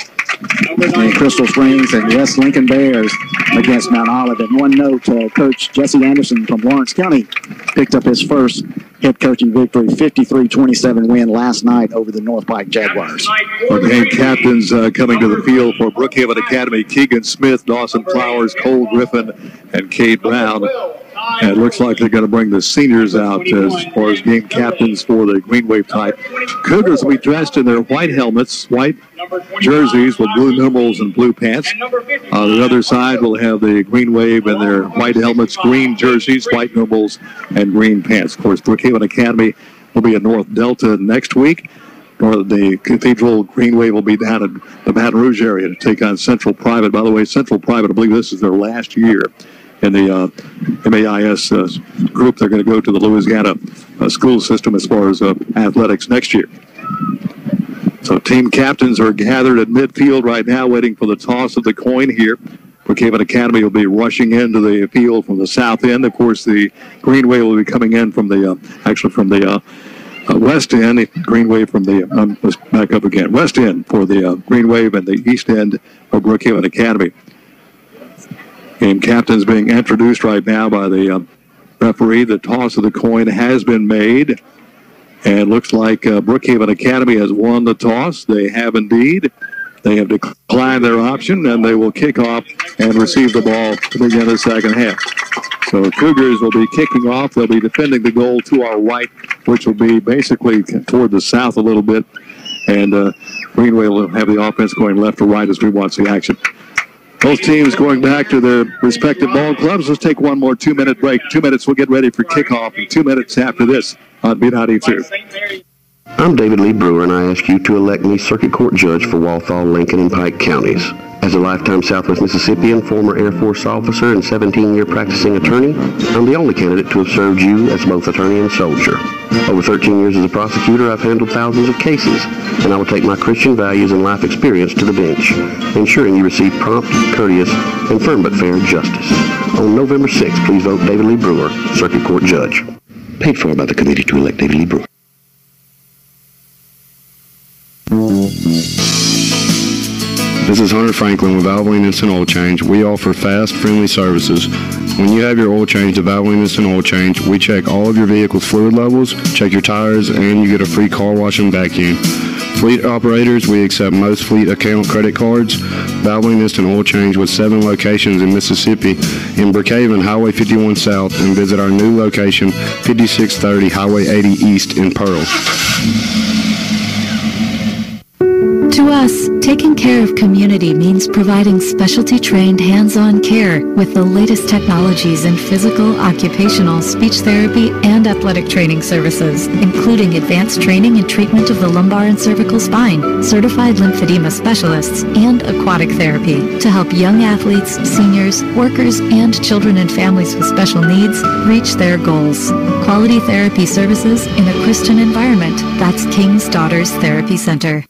and Crystal Springs, and West Lincoln Bears against Mount Olive. And one note, Coach Jesse Anderson from Lawrence County picked up his first head coaching victory, 53-27 win last night over the North Pike Jaguars. Our game captains coming to the field for Brookhaven Academy: Keegan Smith, Dawson Flowers, Cole Griffin, and Cade Brown. And it looks like they're going to bring the seniors out as far as game captains for the Green Wave type. Cougars will be dressed in their white helmets, white jerseys with blue numerals and blue pants. On the other side, we'll have the Green Wave in their white helmets, green jerseys, white numerals, and green pants. Of course, Brookhaven Academy will be in North Delta next week. The Cathedral Green Wave will be down in the Baton Rouge area to take on Central Private. By the way, Central Private, I believe this is their last year in the MAIS group. They're going to go to the Louisiana school system as far as athletics next year. So team captains are gathered at midfield right now, waiting for the toss of the coin here. Brookhaven Academy will be rushing into the field from the south end. Of course, the Green Wave will be coming in from the west end. The Green Wave from the let's back up again. West end for the Green Wave, and the east end of Brookhaven Academy. Game captains being introduced right now by the referee. The toss of the coin has been made, and looks like Brookhaven Academy has won the toss. They have indeed. They have declined their option, and they will kick off and receive the ball to begin the second half. So Cougars will be kicking off. They'll be defending the goal to our right, which will be basically toward the south a little bit, and Green Wave will have the offense going left to right as we watch the action. Both teams going back to their respective ball clubs. Let's take one more 2-minute break. 2 minutes, we'll get ready for kickoff, and 2 minutes after this on B92. I'm David Lee Brewer, and I ask you to elect me Circuit Court Judge for Walthall, Lincoln, and Pike counties. As a lifetime Southwest Mississippian, former Air Force officer, and 17-year practicing attorney, I'm the only candidate to have served you as both attorney and soldier. Over 13 years as a prosecutor, I've handled thousands of cases, and I will take my Christian values and life experience to the bench, ensuring you receive prompt, courteous, and firm but fair justice. On November 6th, please vote David Lee Brewer, Circuit Court Judge. Paid for by the committee to elect David Lee Brewer. This is Hunter Franklin with Valvoline Instant Oil Change. We offer fast, friendly services. When you have your oil changed at Valvoline Instant Oil Change, we check all of your vehicle's fluid levels, check your tires, and you get a free car wash and vacuum. Fleet operators, we accept most fleet account credit cards. Valvoline Instant Oil Change with 7 locations in Mississippi, in Brookhaven, Highway 51 South, and visit our new location, 5630 Highway 80 East in Pearl. To us, taking care of community means providing specialty-trained hands-on care with the latest technologies in physical, occupational, speech therapy, and athletic training services, including advanced training and treatment of the lumbar and cervical spine, certified lymphedema specialists, and aquatic therapy to help young athletes, seniors, workers, and children and families with special needs reach their goals. Quality therapy services in a Christian environment. That's King's Daughters Therapy Center.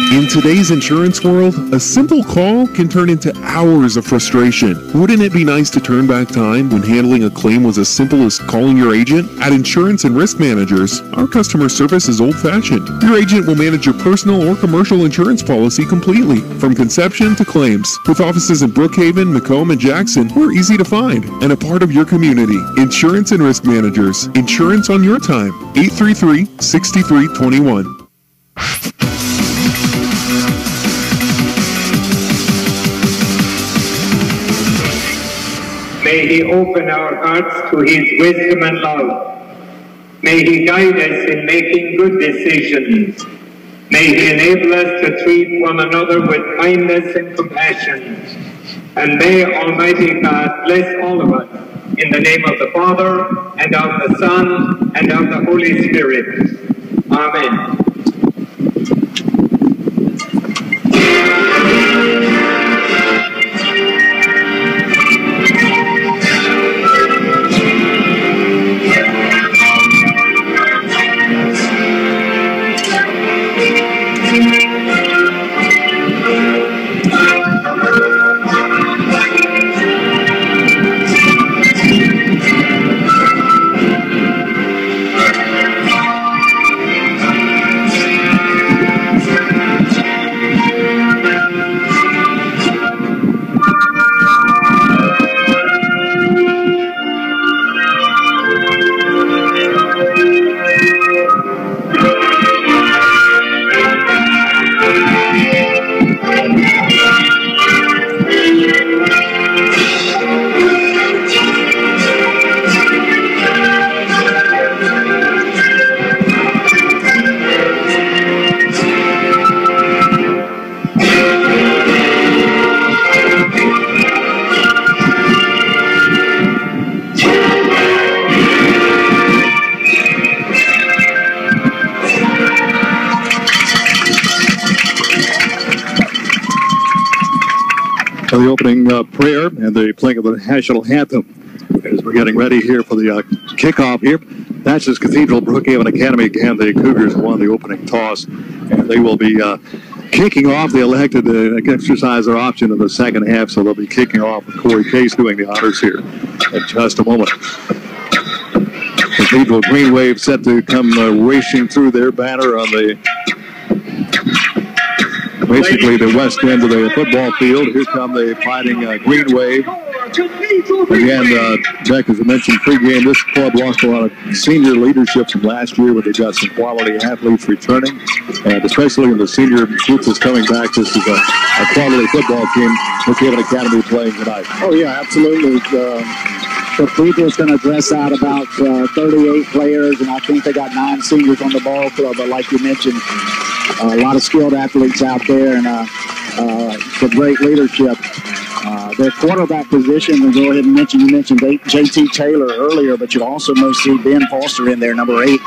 In today's insurance world, a simple call can turn into hours of frustration. Wouldn't it be nice to turn back time when handling a claim was as simple as calling your agent? At Insurance and Risk Managers, our customer service is old-fashioned. Your agent will manage your personal or commercial insurance policy completely, from conception to claims. With offices in Brookhaven, Macomb, and Jackson, we're easy to find and a part of your community. Insurance and Risk Managers. Insurance on your time. 833-6321. May He open our hearts to His wisdom and love. May He guide us in making good decisions. May He enable us to treat one another with kindness and compassion. And may Almighty God bless all of us in the name of the Father, and of the Son, and of the Holy Spirit. Amen. The opening prayer and the playing of the national anthem as we're getting ready here for the kickoff here. Natchez Cathedral, Brookhaven Academy. Again, the Cougars won the opening toss, and they will be kicking off. They elected to exercise their option in the second half, so they'll be kicking off with Corey Case doing the honors here in just a moment. Cathedral Green Wave set to come racing through their banner on the basically the west end of the football field. Here come the Fighting Green Wave. Again, Beck, as I mentioned pregame, this club lost a lot of senior leadership from last year, but they've got some quality athletes returning, and especially in the senior group that's coming back, this is a quality football team. Brookhaven Academy playing tonight. Oh, yeah, absolutely. Cathedral's going to dress out about 38 players, and I think they got 9 seniors on the ball club. But like you mentioned, a lot of skilled athletes out there, and some great leadership. Their quarterback position, we'll go ahead and mention, you mentioned J.T. Taylor earlier, but you also may see Ben Foster in there, number 8.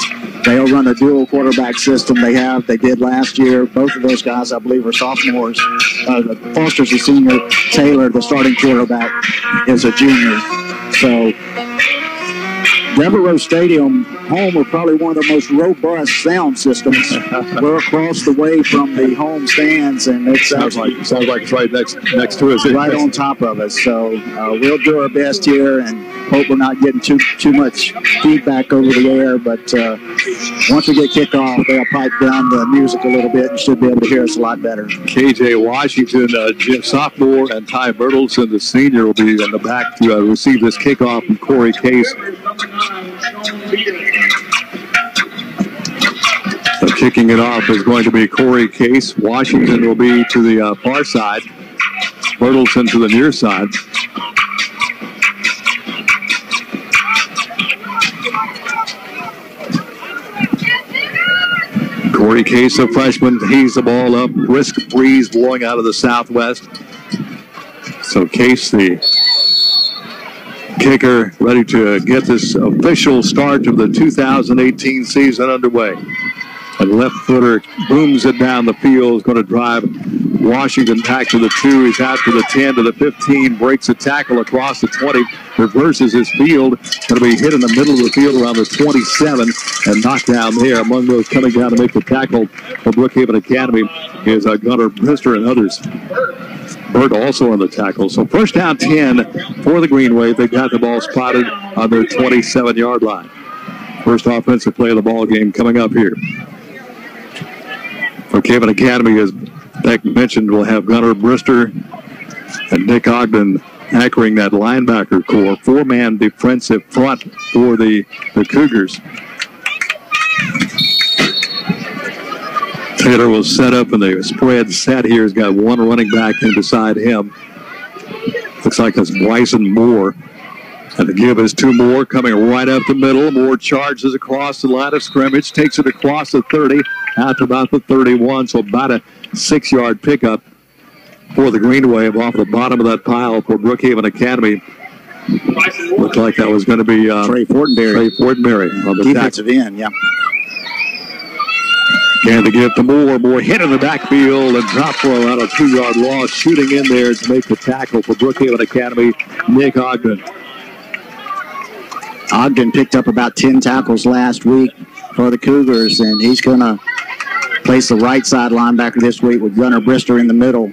They'll run a dual quarterback system. They did last year. Both of those guys, I believe, are sophomores. Foster's a senior. Taylor, the starting quarterback, is a junior. So Devereaux Stadium, home of probably one of the most robust sound systems. We're across the way from the home stands, and it sounds like it's right next to us, right on top of us. So we'll do our best here, and hope we're not getting too much feedback over the air. But once we get kickoff, they'll pipe down the music a little bit and should be able to hear us a lot better. KJ Washington, sophomore, and Ty Bertelson, the senior, will be in the back to receive this kickoff from Corey Case. So kicking it off is going to be Corey Case. Washington will be to the far side. Bertelson to the near side. Corey Case, a freshman, tees the ball up. Brisk breeze blowing out of the southwest. So Case, the kicker, ready to get this official start of the 2018 season underway. And left footer booms it down the field. Is going to drive Washington back to the 2. He's out to the 10, to the 15, breaks a tackle across the 20, reverses his field. Going to be hit in the middle of the field around the 27 and knocked down there. Among those coming down to make the tackle for Brookhaven Academy is Gunnar Brister and others. Burt also on the tackle. So first down 10 for the Green Wave. They got the ball spotted on their 27-yard line. First offensive play of the ball game coming up here. Brookhaven Academy, as Beck mentioned, will have Gunnar Brister and Nick Ogden anchoring that linebacker core. 4-man defensive front for the Cougars. Taylor will set up, and the spread set here. He's got one running back in beside him. Looks like it's Bryson Moore. And the give is two more coming right up the middle. Moore charges across the line of scrimmage, takes it across the 30, out to about the 31, so about a 6-yard pickup for the Green Wave off the bottom of that pile for Brookhaven Academy. Looked like that was going to be Trey Fortenberry on the defensive end, yeah. And to give to Moore. Moore hit in the backfield and drop for about a 2-yard loss. Shooting in there to make the tackle for Brookhaven Academy, Nick Ogden. Ogden picked up about 10 tackles last week for the Cougars, and he's going to place the right side linebacker this week with Gunnar Brister in the middle.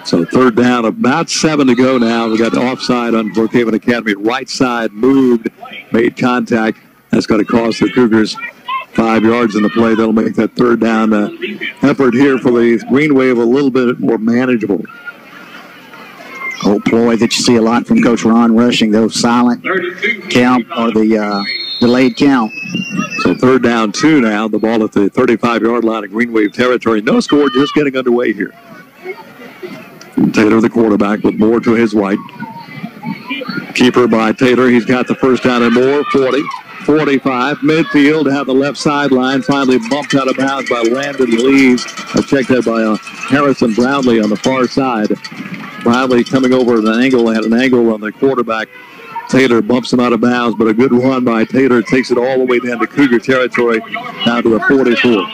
So third down, about 7 to go now. We got the offside on Brookhaven Academy. Right side moved, made contact. That's going to cost the Cougars 5 yards in the play. That'll make that third down effort here for the Green Wave a little bit more manageable. Old ploy that you see a lot from Coach Ron Rushing, those silent count or the delayed count. So third down 2 now. The ball at the 35-yard line of Green Wave territory. No score, just getting underway here. Taylor, the quarterback, with Moore to his right. Keeper by Taylor. He's got the first down and Moore. 40, 45, midfield, have the left sideline. Finally bumped out of bounds by Landon Lees. Checked out by Harrison Brownlee on the far side. Brownlee coming over at an angle, had an angle on the quarterback. Taylor bumps him out of bounds, but a good run by Taylor takes it all the way down to Cougar territory, down to the 44.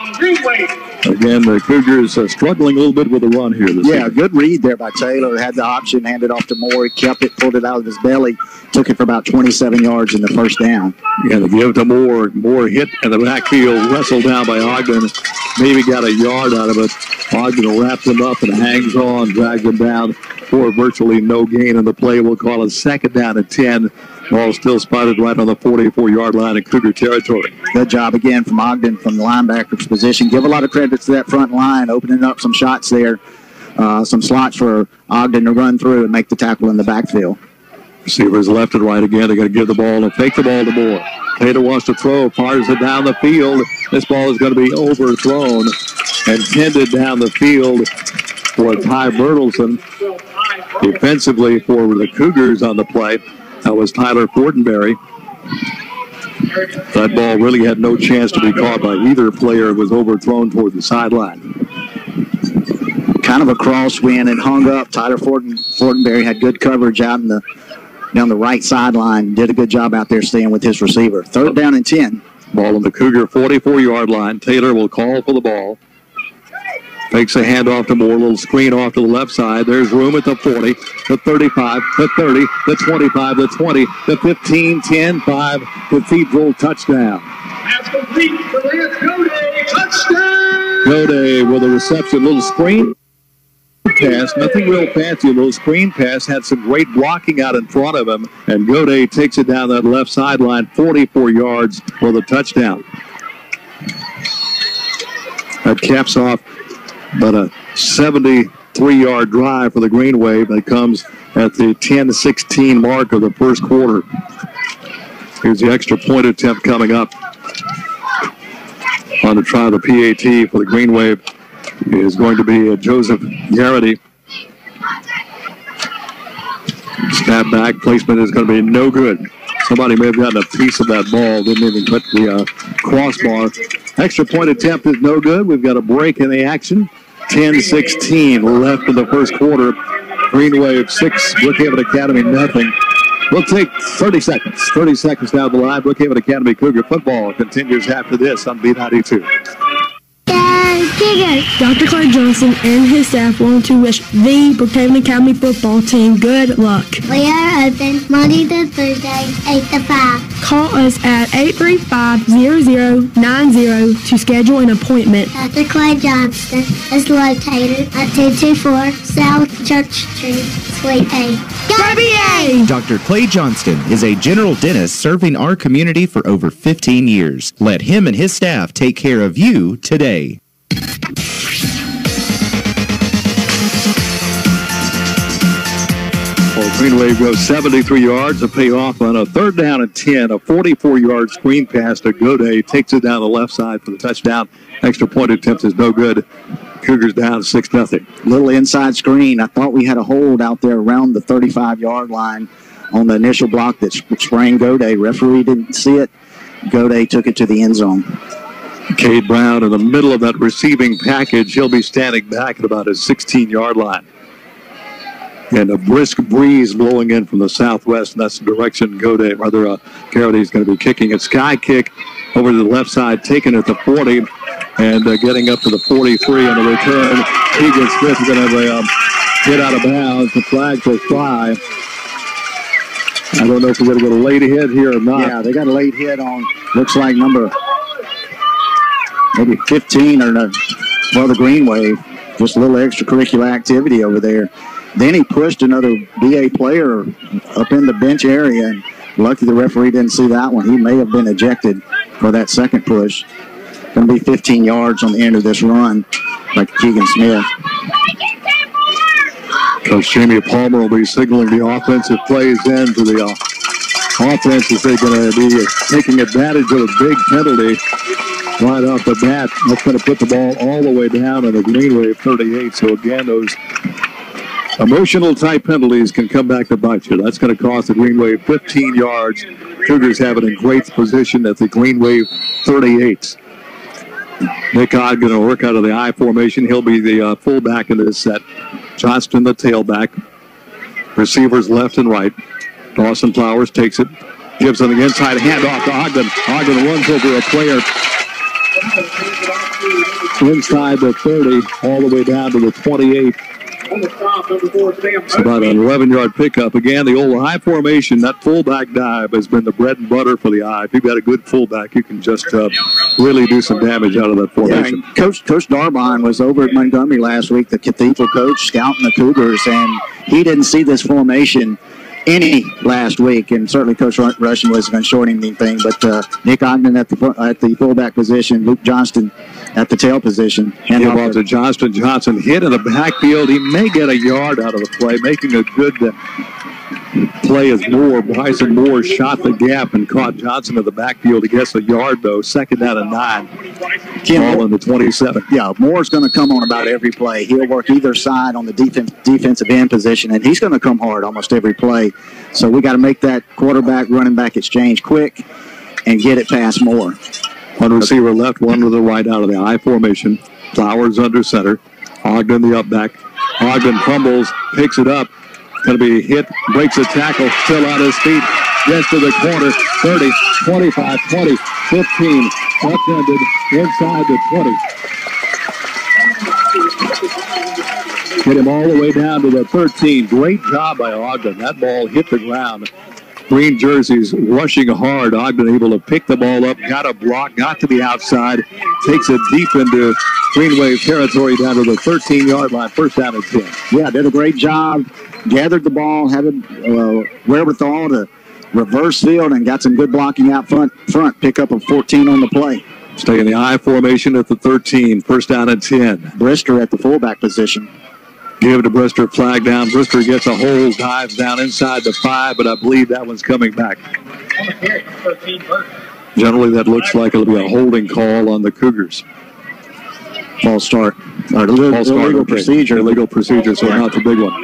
Again, the Cougars struggling a little bit with the run here. Yeah, good read there by Taylor. Had the option, handed off to Moore. He kept it, pulled it out of his belly, took it for about 27 yards in the first down. Yeah, the give to Moore. Moore hit in the backfield, wrestled down by Ogden. Maybe got a yard out of it. Ogden wraps him up and hangs on, drags him down for virtually no gain in the play. We'll call it second down at 10. Ball still spotted right on the 44-yard line in Cougar territory. Good job again from Ogden from the linebacker's position. Give a lot of credit to that front line, opening up some shots there, some slots for Ogden to run through and make the tackle in the backfield. Receivers left and right again. They're going to give the ball and fake the ball to Moore. Taylor wants to throw, fires it down the field. This ball is going to be overthrown and tended down the field for Ty Bertelson. Defensively for the Cougars on the play, that was Tyler Fortenberry. That ball really had no chance to be caught by either player. It was overthrown toward the sideline. Kind of a crosswind and hung up. Tyler Fortenberry had good coverage out in down the right sideline. Did a good job out there staying with his receiver. Third down and 10. Ball on the Cougar 44-yard line. Taylor will call for the ball. Takes a handoff to Moore, a little screen off to the left side. There's room at the 40, the 35, the 30, the 25, the 20, the 15, 10, 5, Cathedral touchdown. That's complete for Lance Gode. Touchdown! Gode with a reception, little screen pass, nothing real fancy, a little screen pass, had some great blocking out in front of him, and Gode takes it down that left sideline, 44 yards for the touchdown. That caps off but a 73-yard drive for the Green Wave that comes at the 10-16 mark of the first quarter. Here's the extra point attempt coming up on the try of the PAT for the Green Wave. Is going to be Joseph Garrity. Snap back, placement is going to be no good. Somebody may have gotten a piece of that ball, didn't even put the crossbar. Extra point attempt is no good. We've got a break in the action. 10-16 left in the first quarter. Green Wave 6, Brookhaven Academy nothing. We'll take 30 seconds. 30 seconds down the line. Brookhaven Academy Cougar football continues after this on B92. Dr. Clay Johnson and his staff want to wish the Brookhaven Academy football team good luck. We are open Monday to Thursday, 8 to 5. Call us at 835-0090 to schedule an appointment. Dr. Clay Johnson is located at 224 South Church Street, Suite A. Go BA! Dr. Clay Johnston is a general dentist serving our community for over 15 years. Let him and his staff take care of you today. Green Wave goes 73 yards to pay off on a third down and 10. A 44-yard screen pass to Gode. Takes it down the left side for the touchdown. Extra point attempt is no good. Cougars down 6-0. Little inside screen. I thought we had a hold out there around the 35-yard line on the initial block that sprang Goday. Referee didn't see it. Goday took it to the end zone. Cade Brown in the middle of that receiving package. He'll be standing back at about his 16-yard line. And a brisk breeze blowing in from the southwest, and that's the direction Garrity's going to be kicking. A sky kick over to the left side, taken at the 40, and getting up to the 43 on the return. Keegan Smith is going to get out of bounds. The flag will fly. I don't know if we're going to get a late hit here or not. Yeah, they got a late hit on, looks like number maybe 15 or the Green Wave. Just a little extracurricular activity over there. Then he pushed another BA player up in the bench area, and lucky the referee didn't see that one. He may have been ejected for that second push. Going to be 15 yards on the end of this run by Keegan Smith. Coach Jamie Palmer will be signaling the offensive plays in to the offense as they're going to be taking advantage of a big penalty right off the bat. That's going to put the ball all the way down on the Green Wave 38. So again, those emotional type penalties can come back to bite you. That's going to cost the Green Wave 15 yards. Cougars have it in great position at the Green Wave 38. Nick Odd going to work out of the I formation. He'll be the fullback in this set. Johnston the tailback. Receivers left and right. Dawson Flowers takes it. Gives on the inside, handoff to Ogden. Ogden runs over a player inside the 30, all the way down to the 28. It's about an 11-yard pickup. Again, the old I formation, that fullback dive has been the bread and butter for the I. If you've got a good fullback, you can just really do some damage out of that formation. Yeah, Coach Darbine was over at Montgomery last week, the Cathedral coach, scouting the Cougars, and he didn't see this formation any last week, and certainly Coach Russian wasn't going to short him anything, but Nick Ogden at the fullback position, Luke Johnston at the tail position. Hand off to Johnston. Johnson hit in the backfield. He may get a yard out of the play, making a good play as Bryson Moore shot the gap and caught Johnson in the backfield. He gets a yard, though. Second down and 9. Ball in the 27. Yeah, Moore's going to come on about every play. He'll work either side on the defensive end position, and he's going to come hard almost every play. So we got to make that quarterback-running back exchange quick and get it past Moore. One receiver left, one to the right out of the I formation. Flowers under center. Ogden the up back. Ogden fumbles, picks it up. Going to be hit, breaks a tackle, still on his feet. Gets to the corner, 30, 25, 20, 15. Upended inside the 20. Get him all the way down to the 13. Great job by Ogden. That ball hit the ground. Green jerseys rushing hard. Ogden able to pick the ball up, got a block, got to the outside, takes it deep into Green Wave territory down to the 13-yard line. First down and 10. Yeah, did a great job. Gathered the ball, had a wherewithal to reverse field, and got some good blocking out front. Pick up a 14 on the play. Stay in the I formation at the 13. First down and 10. Brister at the fullback position. Give to Brister, flag down. Brister gets a hold, dives down inside the 5, but I believe that one's coming back. Generally, that looks like it'll be a holding call on the Cougars. False start. Illegal procedure. Illegal procedure, so not the big one.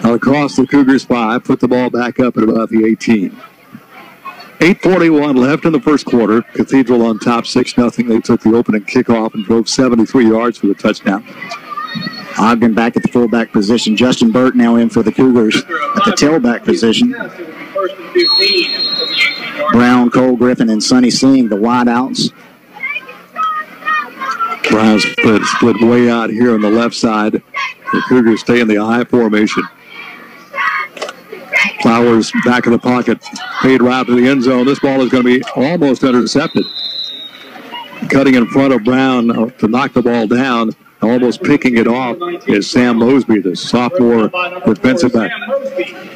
Now across the Cougars 5, put the ball back up at about the 18. 8:41 left in the first quarter. Cathedral on top 6-0. They took the opening kickoff and drove 73 yards for the touchdown. Ogden back at the fullback position. Justin Burt now in for the Cougars at the tailback position. Brown, Cole Griffin, and Sonny Singh, the wideouts. Brown split way out here on the left side. The Cougars stay in the I formation. Flowers back in the pocket. Fade route to the end zone. This ball is going to be almost intercepted. Cutting in front of Brown to knock the ball down. Almost picking it off is Sam Mosby, the sophomore defensive back.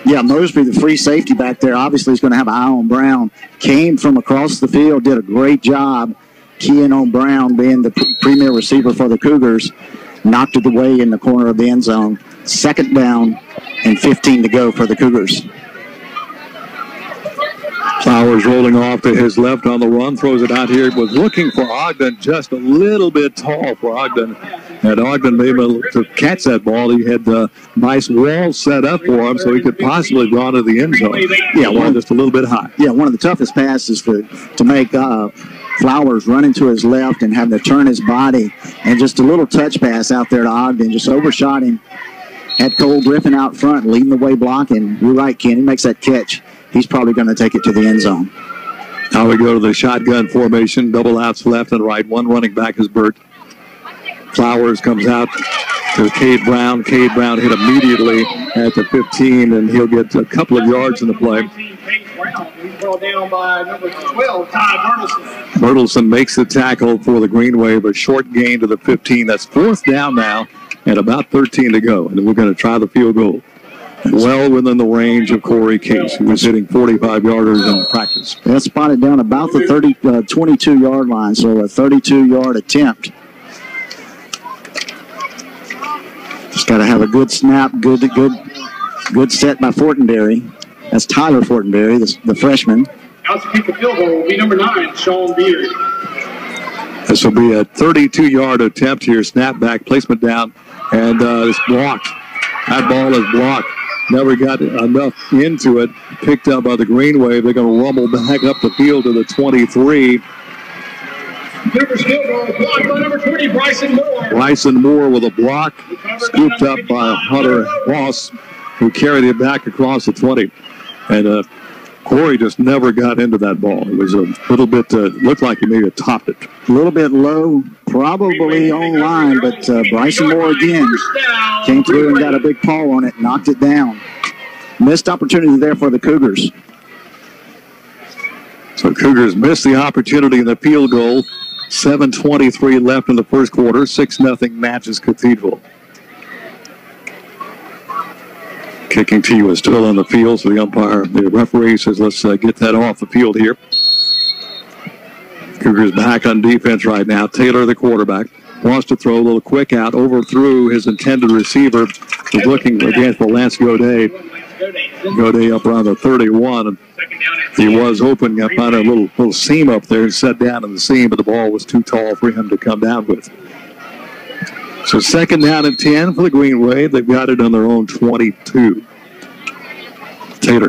Yeah, Mosby, the free safety back there, obviously is going to have an eye on Brown. Came from across the field, did a great job keying on Brown, being the premier receiver for the Cougars. Knocked it away in the corner of the end zone. Second down and 15 to go for the Cougars. Flowers rolling off to his left on the run, throws it out here. Was looking for Ogden, just a little bit tall for Ogden. And Ogden made him to catch that ball. He had nice wall set up for him, so he could possibly go into the end zone. Yeah, just a little bit high. Yeah, one of the toughest passes to make. Flowers running to his left and having to turn his body, and just a little touch pass out there to Ogden, just overshot him. Had Cole Griffin out front, leading the way blocking. You're right, Ken. He makes that catch. He's probably going to take it to the end zone. Now we go to the shotgun formation. Double outs left and right. One running back is Burt. Flowers comes out to Cade Brown. Cade Brown hit immediately at the 15, and he'll get a couple of yards in the play. Down by number 12, Ty Bertelson. Bertelson makes the tackle for the Green Wave, a short gain to the 15. That's fourth down now, and about 13 to go. And we're going to try the field goal. Well within the range of Corey Case, who was hitting 45-yarders in practice. That's spotted down about the 22-yard line, so a 32-yard attempt. Just got to have a good snap, good set by Fortenberry. That's Tyler Fortenberry, the freshman. Out to kick the field goal will be number 9, Sean Beard. This will be a 32-yard attempt here. Snap back, placement down, and it's blocked. That ball is blocked. Never got enough into it. Picked up by the Green Wave. They're going to rumble back up the field to the 23. Cougars field goal blocked by number 20, Bryson Moore. Bryson Moore with a block, scooped up by Hunter Ross, who carried it back across the 20. And Corey just never got into that ball. It was a little bit, looked like he maybe topped it. A little bit low, probably on line, but Bryson Moore again came through and got a big paw on it, knocked it down. Missed opportunity there for the Cougars. So Cougars missed the opportunity in the field goal. 7:23 left in the first quarter. 6-0 Natchez Cathedral. Kicking tee was still on the field, so the umpire, the referee says, let's get that off the field here. Cougars back on defense right now. Taylor, the quarterback, wants to throw a little quick out, overthrew his intended receiver. Was looking again for Lance Godet. Godet up around the 31. He was open, got found a little seam up there and set down in the seam, but the ball was too tall for him to come down with. So 2nd down and 10 for the Green Wave. They've got it on their own 22. Taylor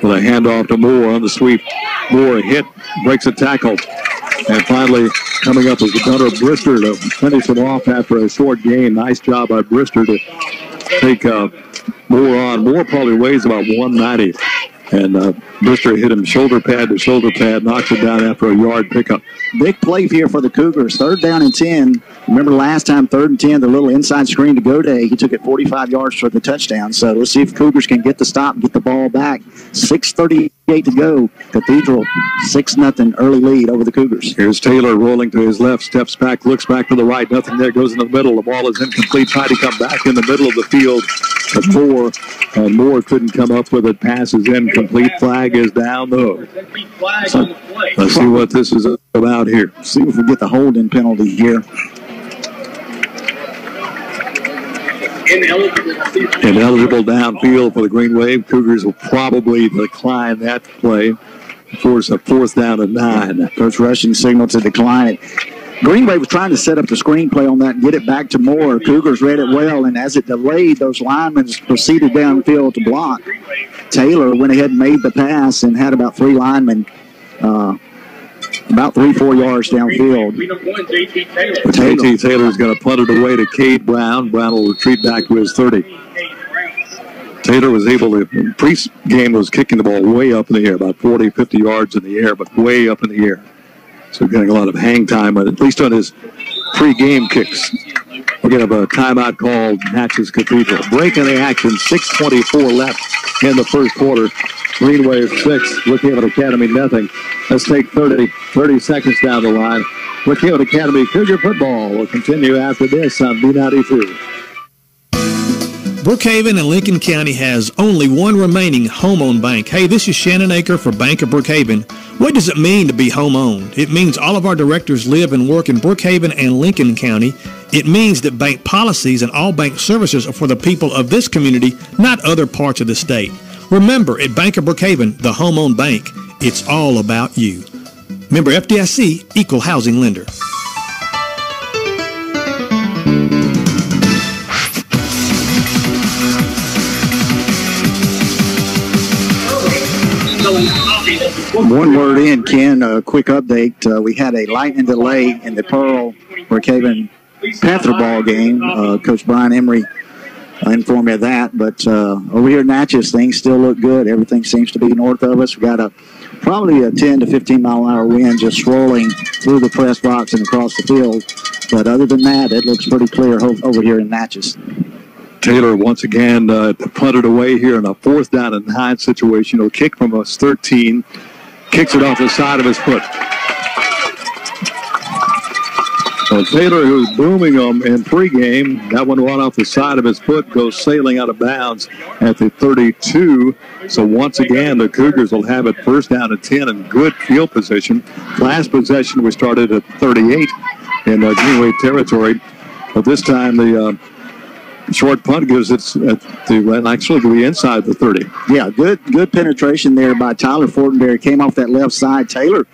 with a handoff to Moore on the sweep. Moore hit, breaks a tackle. And finally coming up is the Gunnar Brister to finish him off after a short gain. Nice job by Brister to take Moore on. Moore probably weighs about 190. And Brister hit him shoulder pad to shoulder pad, knocks it down after a yard pickup. Big play here for the Cougars. 3rd down and 10. Remember last time, 3rd and 10, the little inside screen to Godet. He took it 45 yards for the touchdown. So let's see if Cougars can get the stop and get the ball back. 6:38 to go. Cathedral, 6-0 early lead over the Cougars. Here's Taylor rolling to his left, steps back, looks back to the right. Nothing there, goes in the middle. The ball is incomplete. Trying to come back in the middle of the field to Moore. And Moore couldn't come up with it. Passes incomplete. Flag is down, though. So let's see what this is about here. See if we get the holding penalty here. Ineligible downfield for the Green Wave. Cougars will probably decline that play. Force a 4th down and 9. Coach Rushing signal to decline it. Green Wave was trying to set up the screenplay on that and get it back to Moore. Cougars read it well, and as it delayed, those linemen proceeded downfield to block. Taylor went ahead and made the pass and had about 3 linemen about 3-4 yards downfield. JT Taylor's going to punt it away to Cade Brown. Brown will retreat back to his 30. Taylor was able to, pre-game was kicking the ball way up in the air, about 40, 50 yards in the air, but way up in the air. So getting a lot of hang time, at least on his pre-game kicks. We're going to have a timeout called Natchez Cathedral. Break in the action, 6:24 left in the first quarter. Green Wave 6, Brookhaven Academy nothing. Let's take 30 seconds down the line. Brookhaven Academy Cougar football will continue after this on B92. Brookhaven and Lincoln County has only one remaining home-owned bank. Hey, this is Shannon Aker for Bank of Brookhaven. What does it mean to be home-owned? It means all of our directors live and work in Brookhaven and Lincoln County. It means that bank policies and all bank services are for the people of this community, not other parts of the state. Remember, at Bank of Brookhaven, the home-owned bank, it's all about you. Member FDIC, Equal Housing Lender. One word in, Ken, a quick update. We had a lightning delay in the Pearl Brookhaven Panther ball game. Coach Brian Emery informed me of that. But over here in Natchez, things still look good. Everything seems to be north of us. We got probably a 10 to 15 mile an hour wind just swirling through the press box and across the field. But other than that, it looks pretty clear over here in Natchez. Taylor once again punted away here in a 4th down and 9 situation. He'll kick from us 13. Kicks it off the side of his foot. So Taylor, who's booming them in pregame, that one went off the side of his foot, goes sailing out of bounds at the 32. So once again, the Cougars will have it 1st down and 10 in good field position. Last possession, we started at 38 in Greenway territory. But this time, the short punt gives it actually to be inside the 30. Yeah, good penetration there by Tyler Fortenberry. Came off that left side. Taylor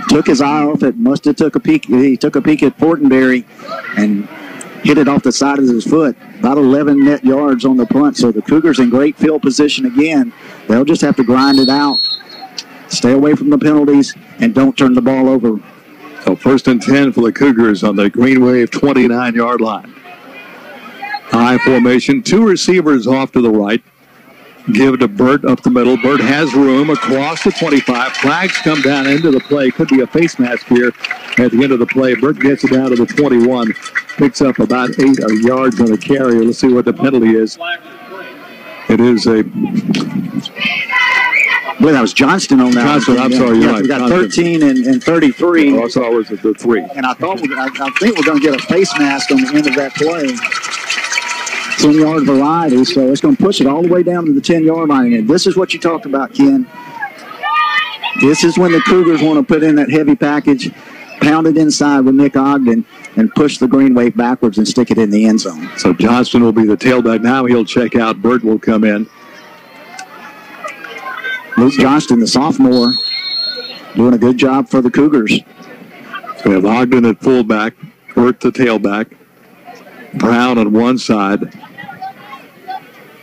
took his eye off it. Must have took a peek. He took a peek at Fortenberry and hit it off the side of his foot. About 11 net yards on the punt. So the Cougars in great field position again. They'll just have to grind it out. Stay away from the penalties and don't turn the ball over. So 1st and 10 for the Cougars on the Green Wave 29-yard line. High formation, 2 receivers off to the right. Give it to Burt up the middle. Burt has room across the 25. Flags come down into the play. Could be a face mask here at the end of the play. Burt gets it down to the 21. Picks up about 8 yards on the carry. Let's see what the penalty is. It is a... Well, that was Johnston on that. Johnston, I'm sorry, you're right. We got 13 and 33. Oh, I saw it was the 3. And I think we're going to get a face mask on the end of that play. 10-yard variety, so it's going to push it all the way down to the 10-yard line. And this is what you talked about, Ken. This is when the Cougars want to put in that heavy package, pound it inside with Nick Ogden, and push the Green Wave backwards and stick it in the end zone. So Johnston will be the tailback now. He'll check out. Burt will come in. Luke Johnston, the sophomore, doing a good job for the Cougars. So we have Ogden at fullback, Burt the tailback, Brown on one side,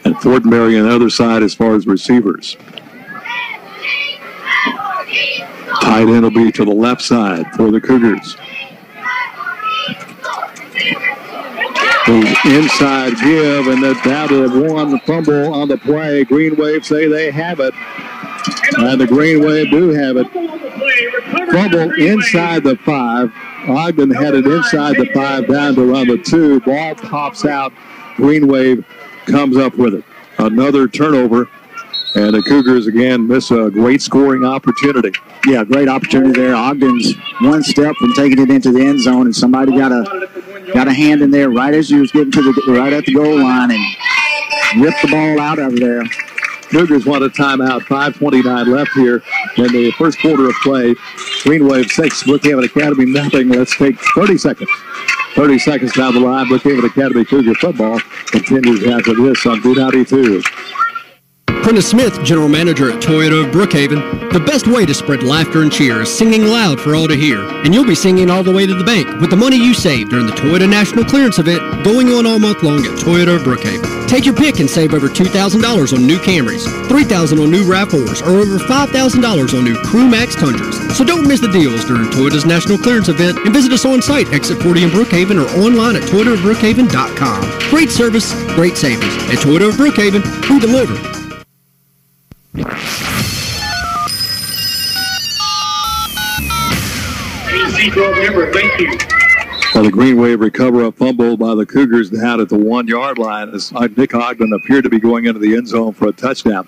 and Fortenberry on the other side as far as receivers. Tight end will be to the left side for the Cougars. The inside give, and the down to 1 fumble on the play. Green Wave say they have it. And the Green Wave do have it. Fumble inside the 5. Ogden had it inside the 5 down to around the 2. Ball pops out. Green Wave comes up with it. Another turnover. And the Cougars again miss a great scoring opportunity. Yeah, great opportunity there. Ogden's one step from taking it into the end zone, and somebody got a hand in there right as he was getting to right at the goal line and ripped the ball out of there. Cougars want a timeout. 5:29 left here in the first quarter of play. Green Wave 6, Brookhaven Academy nothing. Let's take 30 seconds. 30 seconds down the line. Brookhaven Academy Cougar football continues after this on B92. Prentice Smith, General Manager at Toyota of Brookhaven. The best way to spread laughter and cheer is singing loud for all to hear. And you'll be singing all the way to the bank with the money you saved during the Toyota National Clearance Event going on all month long at Toyota of Brookhaven. Take your pick and save over $2,000 on new Camrys, $3,000 on new RAV4s, or over $5,000 on new Crew Max Tundras. So don't miss the deals during Toyota's National Clearance Event and visit us on site, Exit 40 in Brookhaven, or online at toyotaofbrookhaven.com. Great service, great savings. At Toyota of Brookhaven, we deliver. Member, thank you. Well, the Green Wave recover a fumble by the Cougars down at the 1-yard line as Nick Ogden appeared to be going into the end zone for a touchdown.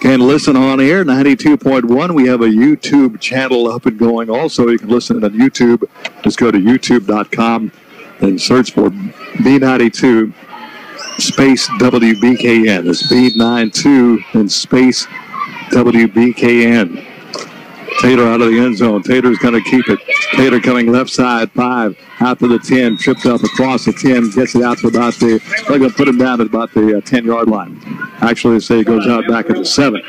Can listen on air, 92.1. We have a YouTube channel up and going also. You can listen on YouTube. Just go to youtube.com and search for B92 space WBKN. It's B92 and space WBKN. Taylor out of the end zone. Taylor's going to keep it. Taylor coming left side, 5, out to the 10, tripped up across the 10, gets it out to about the, they're going to put him down at about the 10-yard line. Actually, they say he goes out back at the 7.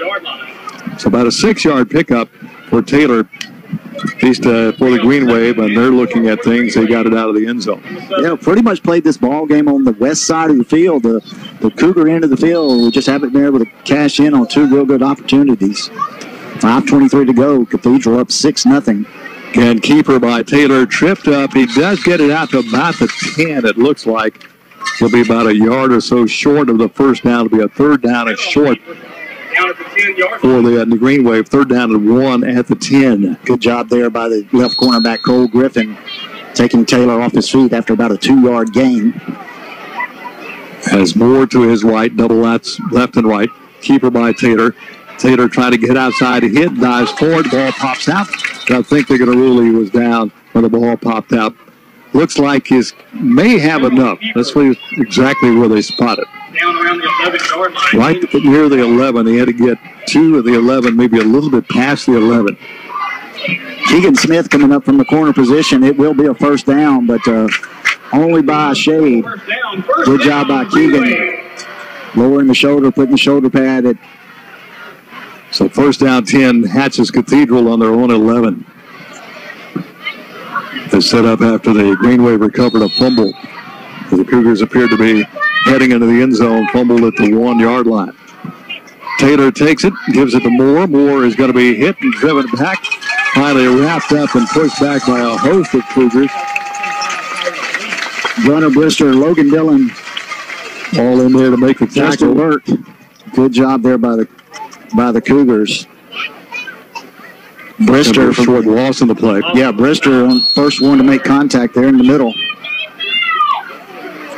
So about a 6-yard pickup for Taylor, at least for the Green Wave, and they're looking at things. They got it out of the end zone. Yeah, pretty much played this ball game on the west side of the field. The Cougar end of the field, we just haven't been able to cash in on 2 real good opportunities. 5:23 to go. Cathedral up 6-0. And keeper by Taylor tripped up. He does get it out to about the 10, it looks like. It'll be about a yard or so short of the first down. It'll be a third down and short for the Green Wave. Third down and 1 at the 10. Good job there by the left cornerback, Cole Griffin, taking Taylor off his feet after about a 2-yard gain. Has Moore to his right, double left and right. Keeper by Taylor. Taylor trying to get outside, hit, dives forward, ball pops out. I think they're going to rule he was down when the ball popped out. Looks like he may have enough. That's exactly where they spot it. Down around the 11-yard line. Right near the 11. He had to get 2 of the 11, maybe a little bit past the 11. Keegan Smith coming up from the corner position. It will be a first down, but only by a shade. Good job by Keegan. Lowering the shoulder, putting the shoulder pad at. So first down 10, Natchez Cathedral on their own 11. They set up after the Green Wave recovered a fumble. The Cougars appeared to be heading into the end zone, fumbled at the 1-yard line. Taylor takes it, gives it to Moore. Moore is going to be hit and driven back. Finally wrapped up and pushed back by a host of Cougars. Gunnar Brister, Logan Dillon. All in there to make the tackle. Alert. Good job there by the Cougars. Brister for short loss in the play. Yeah, Brister first one to make contact there in the middle.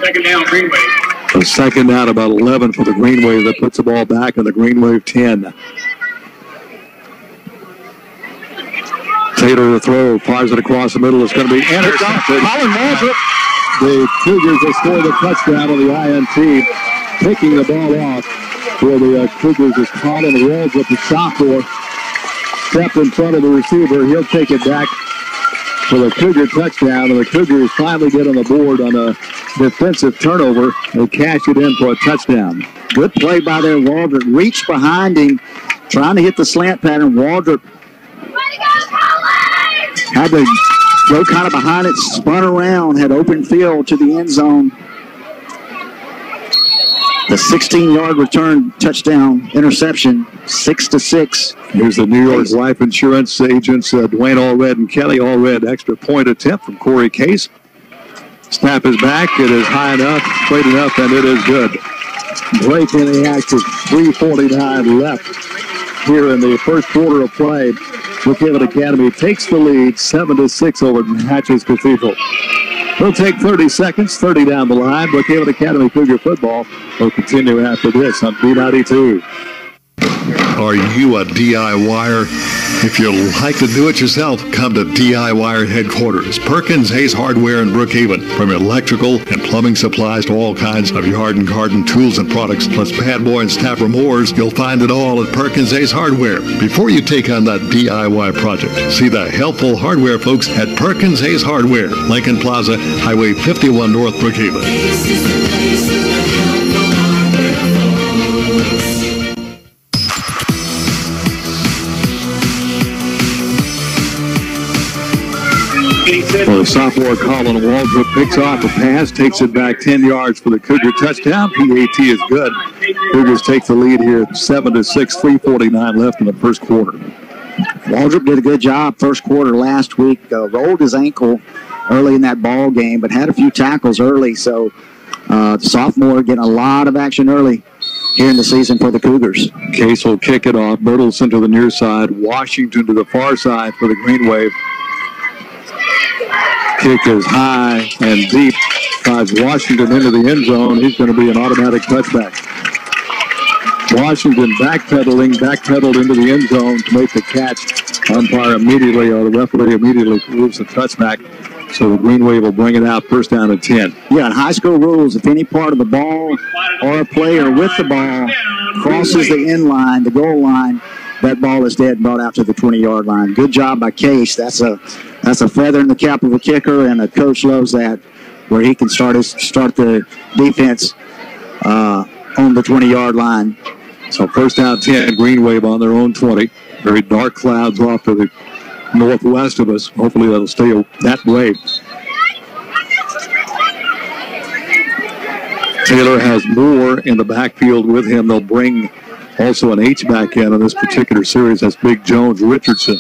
Second down, Green Wave. A second down, about 11 for the Green Wave. That puts the ball back in the Green Wave 10. Taylor the throw, fires it across the middle. It's going to be intercepted. Colin Waldrop. The Cougars have scored the touchdown on the INT. Picking the ball off for the Cougars is Colin Waldrop, the sophomore. Stepped in front of the receiver. He'll take it back for the Cougar touchdown. And the Cougars finally get on the board on a defensive turnover. They cash it in for a touchdown. Good play by their Waldrop. Reached behind him, trying to hit the slant pattern. Waldrop had to go kind of behind it, spun around, had open field to the end zone. The 16-yard return touchdown interception, 6-6. Here's the New York Life Insurance agents, Dwayne Allred and Kelly Allred. Extra point attempt from Corey Case. Snap is back. It is high enough, straight enough, and it is good. Break in the action. 3:49 left here in the first quarter of play. Brookhaven Academy takes the lead, 7-6 over Natchez Cathedral. We'll take 30 seconds, 30 down the line. Brookhaven Academy Cougar football will continue after this on B92. Are you a DIYer? If you like to do it yourself, come to DIYer headquarters. Perkins Hayes Hardware in Brookhaven. From electrical and plumbing supplies to all kinds of yard and garden tools and products, plus bad boy and snapper mowers, you'll find it all at Perkins Hayes Hardware. Before you take on that DIY project, see the helpful hardware folks at Perkins Hayes Hardware, Lincoln Plaza, Highway 51 North Brookhaven. Well, the sophomore Colin Waldrop picks off a pass, takes it back 10 yards for the Cougar touchdown. PAT is good. Cougars take the lead here, 7-6, 3:49 left in the first quarter. Waldrop did a good job first quarter last week. Rolled his ankle early in that ball game, but had a few tackles early. So the sophomore getting a lot of action early here in the season for the Cougars. Case will kick it off. Bertelson to the near side. Washington to the far side for the Green Wave. Kick is high and deep. Drives Washington into the end zone. He's going to be an automatic touchback. Washington backpedaled into the end zone to make the catch. Umpire immediately, or the referee immediately moves the touchback. So the Green Wave will bring it out, first down and 10. Yeah, in high school rules, if any part of the ball or a player with the ball crosses the end line, the goal line, that ball is dead and brought out to the 20-yard line. Good job by Case. That's a feather in the cap of a kicker, and the coach loves that, where he can start the defense on the 20-yard line. So first down 10, Green Wave on their own 20. Very dark clouds off to the northwest of us. Hopefully that'll stay that way. Taylor has Moore in the backfield with him. They'll bring Also an H-back end on this particular series. That's Big Jones Richardson.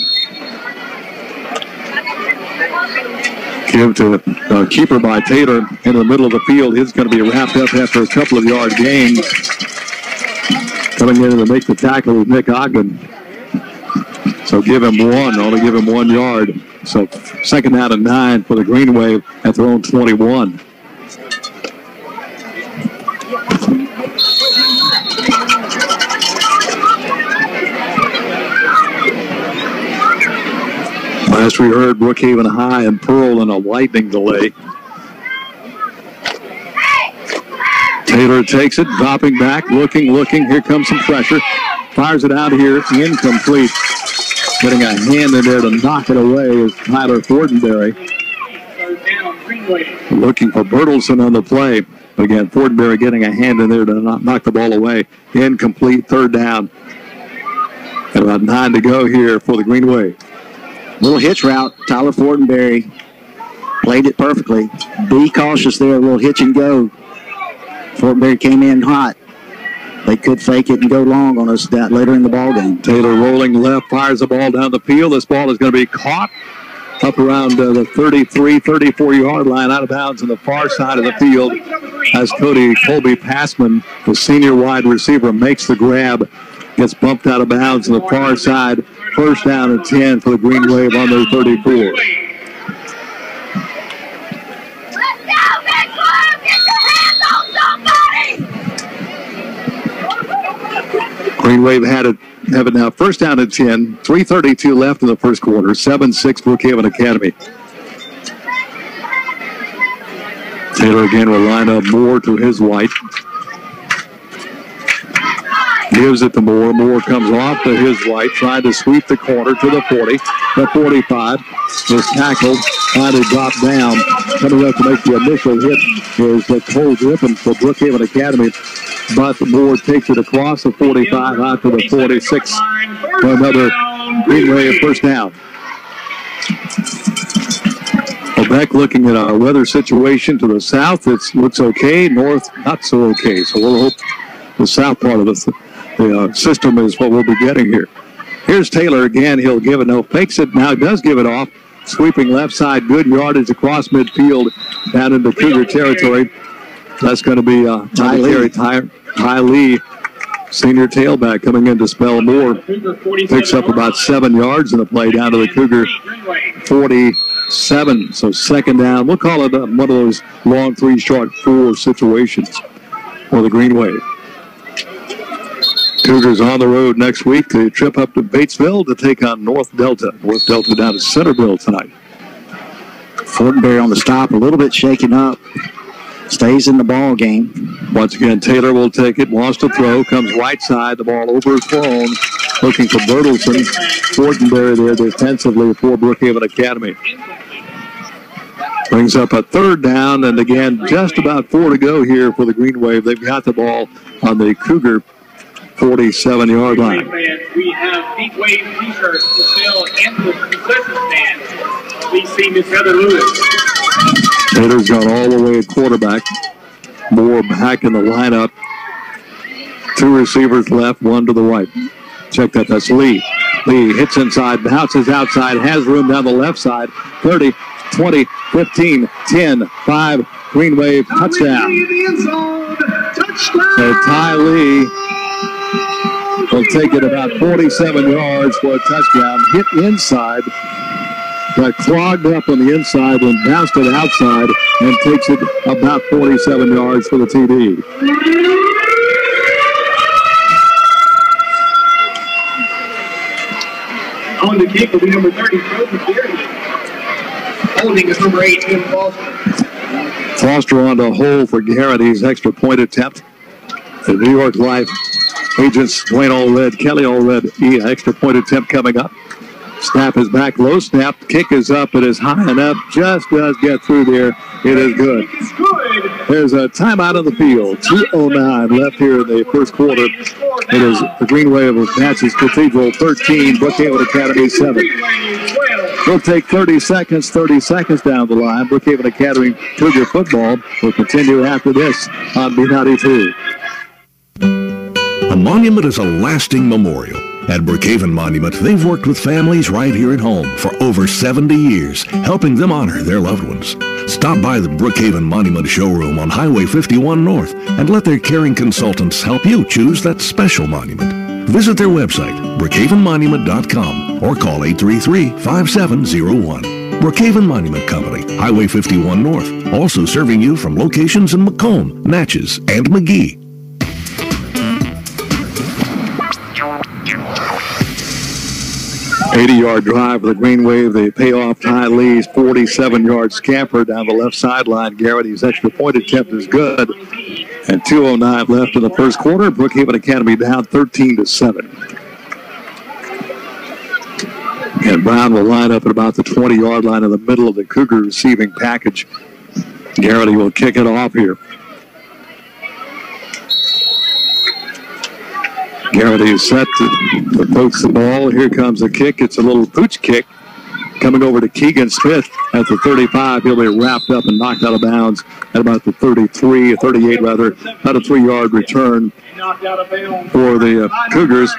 Give to keeper by Taylor into the middle of the field. He's going to be wrapped up after a couple of yard gain. Coming in to make the tackle with Nick Ogden. So give him one, only give him 1 yard. So second down and 9 for the Green Wave at their own 21. Last we heard, Brookhaven High and Pearl in a lightning delay. Taylor takes it, dropping back, looking. Here comes some pressure. Fires it out here. It's incomplete. Getting a hand in there to knock it away is Tyler Fortenberry. Looking for Bertelson on the play. Again, Fortenberry getting a hand in there to knock the ball away. Incomplete, third down. And about 9 to go here for the Green Wave. Little hitch route. Tyler Fortenberry played it perfectly. Be cautious there, a little hitch and go. Fortenberry came in hot. They could fake it and go long on us later in the ball game. Taylor rolling left, fires the ball down the field. This ball is going to be caught up around the 33, 34-yard line, out of bounds on the far side of the field as Colby Passman, the senior wide receiver, makes the grab, gets bumped out of bounds on the far side. First down and 10 for the Green Wave on their 34. Green Wave have it now first down and 10, 3:32 left in the first quarter, 7-6 Brookhaven Academy. Taylor again will line up Moore to his right. Gives it to Moore. Moore comes off to his right, trying to sweep the corner to the 40, the 45. Is tackled, finally dropped down. Coming up to make the initial hit is the Cole Griffin for Brookhaven Academy. But Moore takes it across the 45 out to the 46 for another Green Wave first down. Well, back looking at our weather situation to the south, it looks okay. North, not so okay. So we'll hope the south part of the system is what we'll be getting here. Here's Taylor again. He'll give it, no, fakes it. Now he does give it off. Sweeping left side, good yardage across midfield down into Cougar territory. That's going to be Ty Lee, senior tailback, coming in to spell Moore. Picks up about 7 yards in the play down to the Cougar 47. So second down. We'll call it one of those long 3, short 4 situations for the Green Wave. Cougars on the road next week. They trip up to Batesville to take on North Delta. North Delta down to Centerville tonight. Fortenberry on the stop, a little bit shaken up. Stays in the ball game. Once again, Taylor will take it, wants to throw, comes right side, the ball overthrown, looking for Bertelson. Fortenberry there defensively for Brookhaven Academy. Brings up a third down, and again, just about 4 to go here for the Green Wave. They've got the ball on the Cougar 47-yard line. We have Heat Wave t-shirts for sale and the concession stand. Please see Miss Heather Lewis. Taylor's gone all the way at quarterback. Moore back in the lineup. 2 receivers left, 1 to the right. Check that, that's Lee. Lee hits inside, bounces outside, has room down the left side. 30, 20, 15, 10, 5, Green Wave, touchdown. So Ty Lee will take it about 47 yards for a touchdown. Hit inside. Got clogged up on the inside and bounced it outside and takes it about 47 yards for the TD. On the kick will be number 30, Joseph Gary. Holding is number 8, Tim Foster. Foster on the hole for Garrity's extra point attempt. The New York Life agents, Dwayne Allred, Kelly Allred, extra point attempt coming up. Snap is back, low snap, kick is up, it is high enough, just does get through there. It is good. There's a timeout on the field, 2:09 left here in the first quarter. It is the Green Wave of Natchez Cathedral 13, Brookhaven Academy 7. We'll take 30 seconds down the line. Brookhaven Academy Cougar football will continue after this on B92. A monument is a lasting memorial. At Brookhaven Monument, they've worked with families right here at home for over 70 years, helping them honor their loved ones. Stop by the Brookhaven Monument showroom on Highway 51 North and let their caring consultants help you choose that special monument. Visit their website, brookhavenmonument.com, or call 833-5701. Brookhaven Monument Company, Highway 51 North, also serving you from locations in Macomb, Natchez, and McGee. 80-yard drive for the Green Wave. The payoff Ty Lee's 47-yard scamper down the left sideline. Garrity's extra point attempt is good. And 2:09 left in the first quarter. Brookhaven Academy down 13-7. And Brown will line up at about the 20-yard line in the middle of the Cougar receiving package. Garrity will kick it off here. Garrity is set to poke the ball. Here comes the kick. It's a little pooch kick coming over to Keegan Smith at the 35. He'll be wrapped up and knocked out of bounds at about the 38 rather. About a 3-yard return for the Cougars.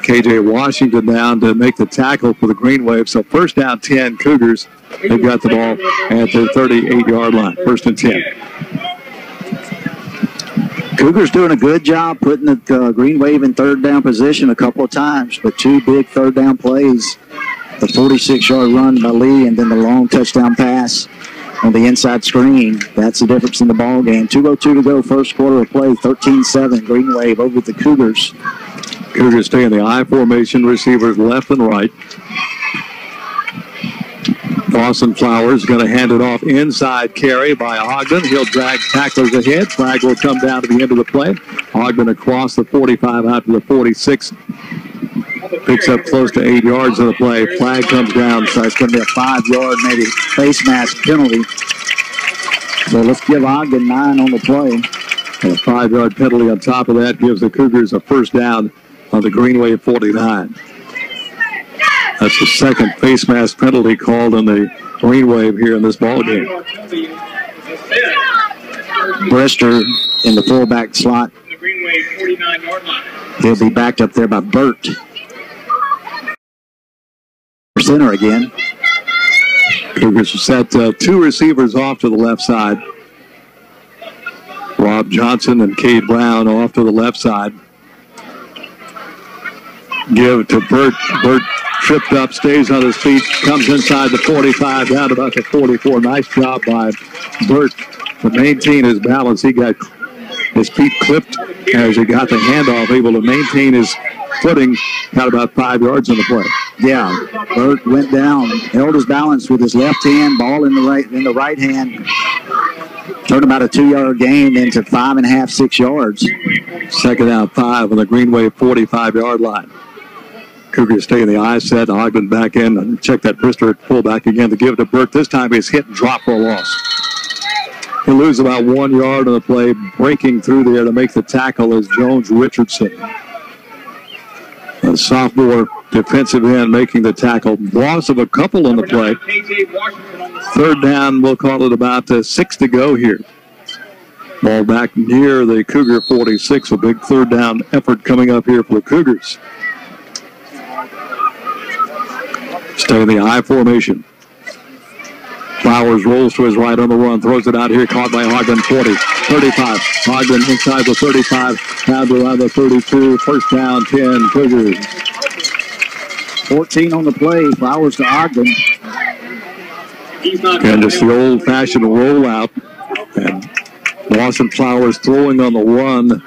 KJ Washington down to make the tackle for the Green Wave. So first down 10 Cougars. They've got the ball at the 38-yard line. First and 10. Cougars doing a good job putting the Green Wave in third down position a couple of times, but two big third down plays. The 46-yard run by Lee and then the long touchdown pass on the inside screen. That's the difference in the ball game. 2:02 to go, first quarter of play, 13-7, Green Wave over the Cougars. Cougars stay in the I formation, receivers left and right. Dawson Flowers going to hand it off inside carry by Ogden. He'll drag tacklers ahead. Flag will come down to the end of the play. Ogden across the 45 out to the 46. Picks up close to 8 yards of the play. Flag comes down, so it's going to be a 5-yard maybe face mask penalty. So let's give Ogden 9 on the play. And a 5-yard penalty on top of that gives the Cougars a first down on the Green Wave 49. That's the second face mask penalty called on the Green Wave here in this ball game. Brister in the fullback slot. He'll be backed up there by Burt. Center again. Cougars set two receivers off to the left side. Rob Johnson and Cade Brown off to the left side. Give to Burt. Burt tripped up, stays on his feet, comes inside the 45, down about the 44. Nice job by Burt to maintain his balance. He got his feet clipped as he got the handoff, able to maintain his footing, got about 5 yards on the play. Yeah, Burt went down, held his balance with his left hand, ball in the right hand. Turned about a 2-yard gain into 5.5, 6 yards. Second down 5 on the Green Wave 45-yard line. Cougars stay in the I set. Ogden back in and check that Brister at fullback again to give it to Burt. This time he's hit and dropped for a loss. He'll lose about 1 yard on the play. Breaking through there to make the tackle is Jones Richardson. A sophomore defensive end making the tackle. Loss of a couple on the play. Third down, we'll call it about 6 to go here. Ball back near the Cougar 46. A big third down effort coming up here for the Cougars. Stay in the I formation. Flowers rolls to his right on the run, throws it out here, caught by Ogden, 40, 35. Ogden inside the 35, down to around the 32, first down, 10, Cougars. 14 on the play, Flowers to Ogden. And just the old-fashioned rollout. And Lawson Flowers throwing on the run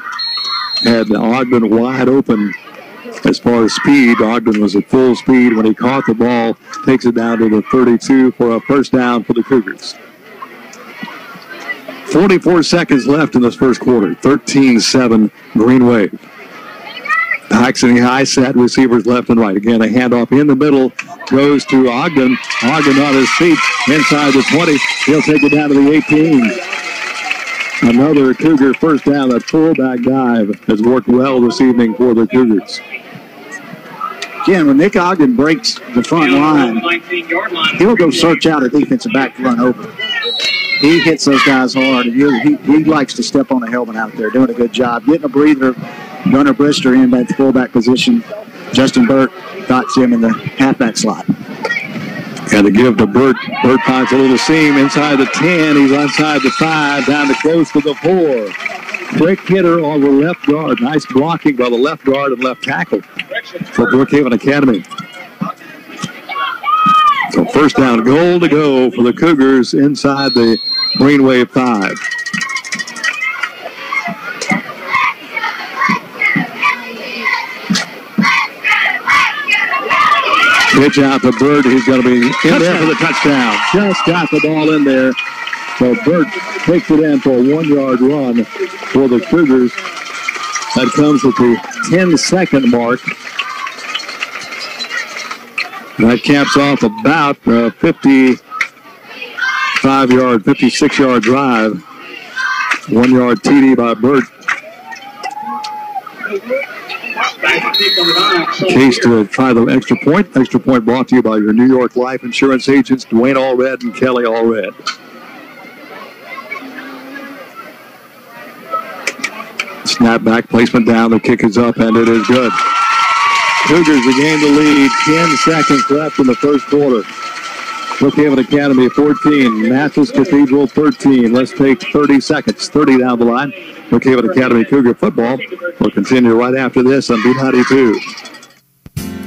had Ogden wide open. As far as speed, Ogden was at full speed when he caught the ball, takes it down to the 32 for a first down for the Cougars. 44 seconds left in this first quarter. 13-7 Green Wave. Paxton high set, receivers left and right. Again, a handoff in the middle goes to Ogden. Ogden on his feet inside the 20. He'll take it down to the 18. Another Cougar first down. That fullback dive has worked well this evening for the Cougars. Again, when Nick Ogden breaks the front line, he'll go search out a defensive back to run over. He hits those guys hard, and he likes to step on the helmet out there, doing a good job, getting a breather Gunnar Brister in at the fullback position. Justin Burt got him in the halfback slot. And to give to Burt. Burt finds a little seam inside the 10. He's outside the 5, down to close to the 4. Quick hitter on the left guard. Nice blocking by the left guard and left tackle for Brookhaven Academy. So first down, goal to go for the Cougars inside the Green Wave 5. Pitch out to Bird. He's going to be in there for the touchdown. Just got the ball in there. So Bird takes it in for a 1-yard run for the Cougars. That comes at the 10-second mark. That caps off about a 55-yard, 56-yard drive. 1-yard TD by Bird. Case to try the extra point. Extra point brought to you by your New York Life Insurance agents, Dwayne Allred and Kelly Allred. Snap back, placement down, the kick is up, and it is good. Cougars regain the lead. 10 seconds left in the first quarter. Brookhaven Academy 14, Natchez Cathedral 13. Let's take 30 seconds, 30 down the line. Brookhaven Academy Cougar football will continue right after this on B92.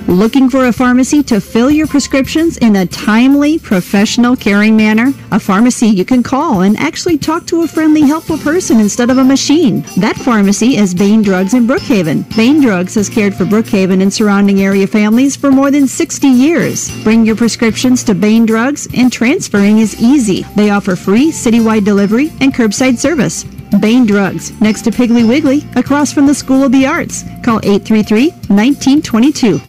Looking for a pharmacy to fill your prescriptions in a timely, professional, caring manner? A pharmacy you can call and actually talk to a friendly, helpful person instead of a machine. That pharmacy is Bain Drugs in Brookhaven. Bain Drugs has cared for Brookhaven and surrounding area families for more than 60 years. Bring your prescriptions to Bain Drugs and transferring is easy. They offer free citywide delivery and curbside service. Bain Drugs, next to Piggly Wiggly, across from the School of the Arts. Call 833-1922.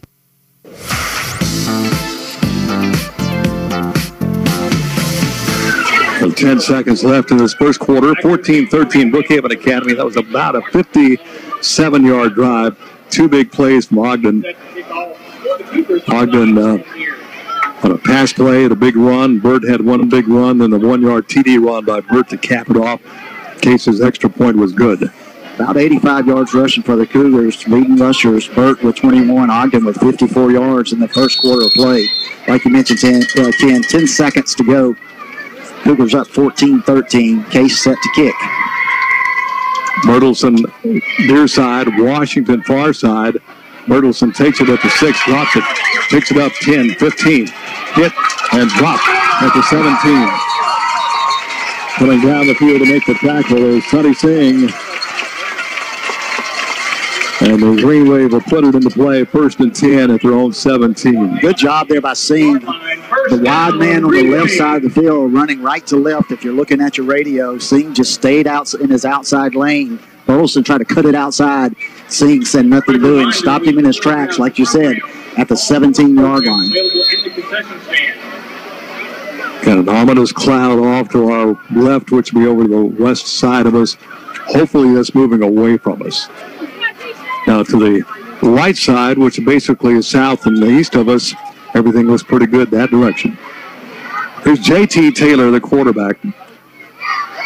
10 seconds left in this first quarter. 14-13 Brookhaven Academy. That was about a 57-yard drive. 2 big plays from Ogden. Ogden on a pass play and a big run. Burt had 1 big run, then the 1-yard TD run by Burt to cap it off. Case's extra point was good. About 85 yards rushing for the Cougars. Leading rushers, Burt with 21, Ogden with 54 yards in the first quarter of play. Like you mentioned, 10 seconds to go. Cougars up 14-13. Case set to kick. Bertelson near side, Washington far side. Bertelson takes it at the 6, drops it, picks it up 10, 15, hit and drop at the 17. Coming down the field to make the tackle is Sonny Singh. And the Green Wave will put it into play, 1st and 10 at their own 17. Good job there by Singh. The wide man on the left side of the field running right to left. If you're looking at your radio, Singh just stayed out in his outside lane. Burleson tried to cut it outside. Singh said nothing doing. Stopped him in his tracks, like you said, at the 17-yard line. Got an ominous cloud off to our left, which will be over to the west side of us. Hopefully that's moving away from us. Now to the right side, which basically is south and the east of us, everything was pretty good that direction. Here's J.T. Taylor, the quarterback.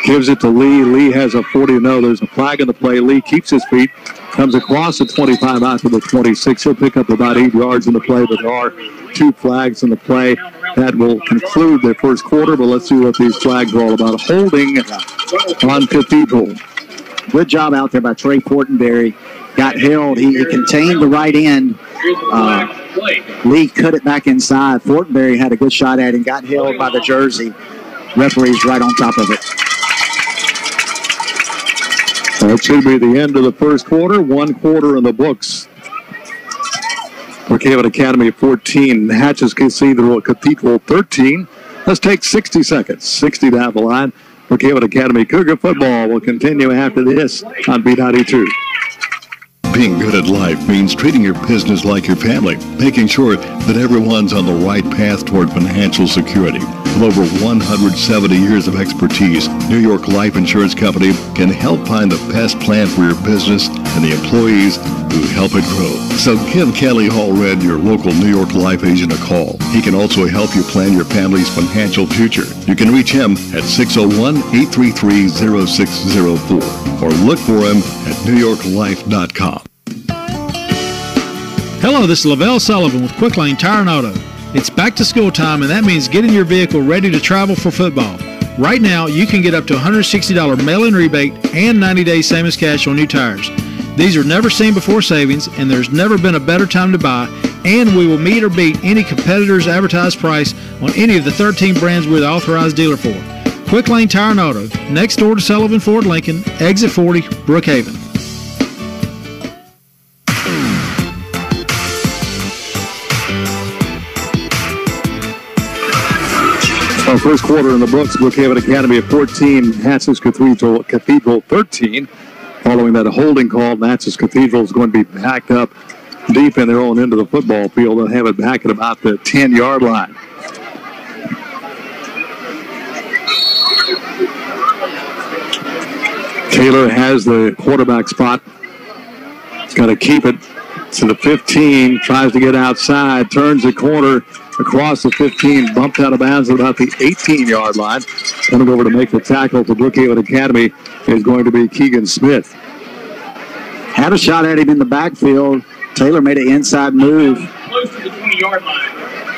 Gives it to Lee. Lee has a 40. No, there's a flag in the play. Lee keeps his feet. Comes across the 25 out to the 26. He'll pick up about 8 yards in the play, but there are 2 flags in the play. That will conclude the first quarter, but let's see what these flags are all about. Holding on Cathedral. Good job out there by Trey Fortenberry. Got held. He contained the right end. Lee cut it back inside. Fortenberry had a good shot at him. Got held by the jersey. Referee's right on top of it. That should be the end of the first quarter. 1 quarter in the books. Brookhaven Academy 14, Natchez Cathedral 13. Let's take 60 seconds. 60 down the line. Brookhaven Academy Cougar football will continue after this on B92. Being good at life means treating your business like your family, making sure that everyone's on the right path toward financial security. With over 170 years of expertise, New York Life Insurance Company can help find the best plan for your business and the employees who help it grow. So give Kelly Allred, your local New York Life agent, a call. He can also help you plan your family's financial future. You can reach him at 601-833-0604 or look for him at newyorklife.com. Hello, this is Lavelle Sullivan with Quick Lane Tire and Auto. It's back to school time, and that means getting your vehicle ready to travel for football. Right now, you can get up to $160 mail-in rebate and 90 days same as cash on new tires. These are never-seen-before savings, and there's never been a better time to buy, and we will meet or beat any competitor's advertised price on any of the 13 brands we're the authorized dealer for. Quick Lane Tire and Auto, next door to Sullivan Ford Lincoln, exit 40, Brookhaven. Our first quarter in the books, Brookhaven Academy at 14, Natchez Cathedral 13. Following that holding call, Natchez Cathedral is going to be backed up deep in their own end of the football field. They'll have it back at about the 10-yard line. Taylor has the quarterback spot. He's got to keep it to the 15, tries to get outside, turns the corner, across the 15, bumped out of bounds at about the 18-yard line. Coming over to make the tackle for Brookhaven Academy is going to be Keegan Smith. Had a shot at him in the backfield. Taylor made an inside move. Close to the 20-yard line.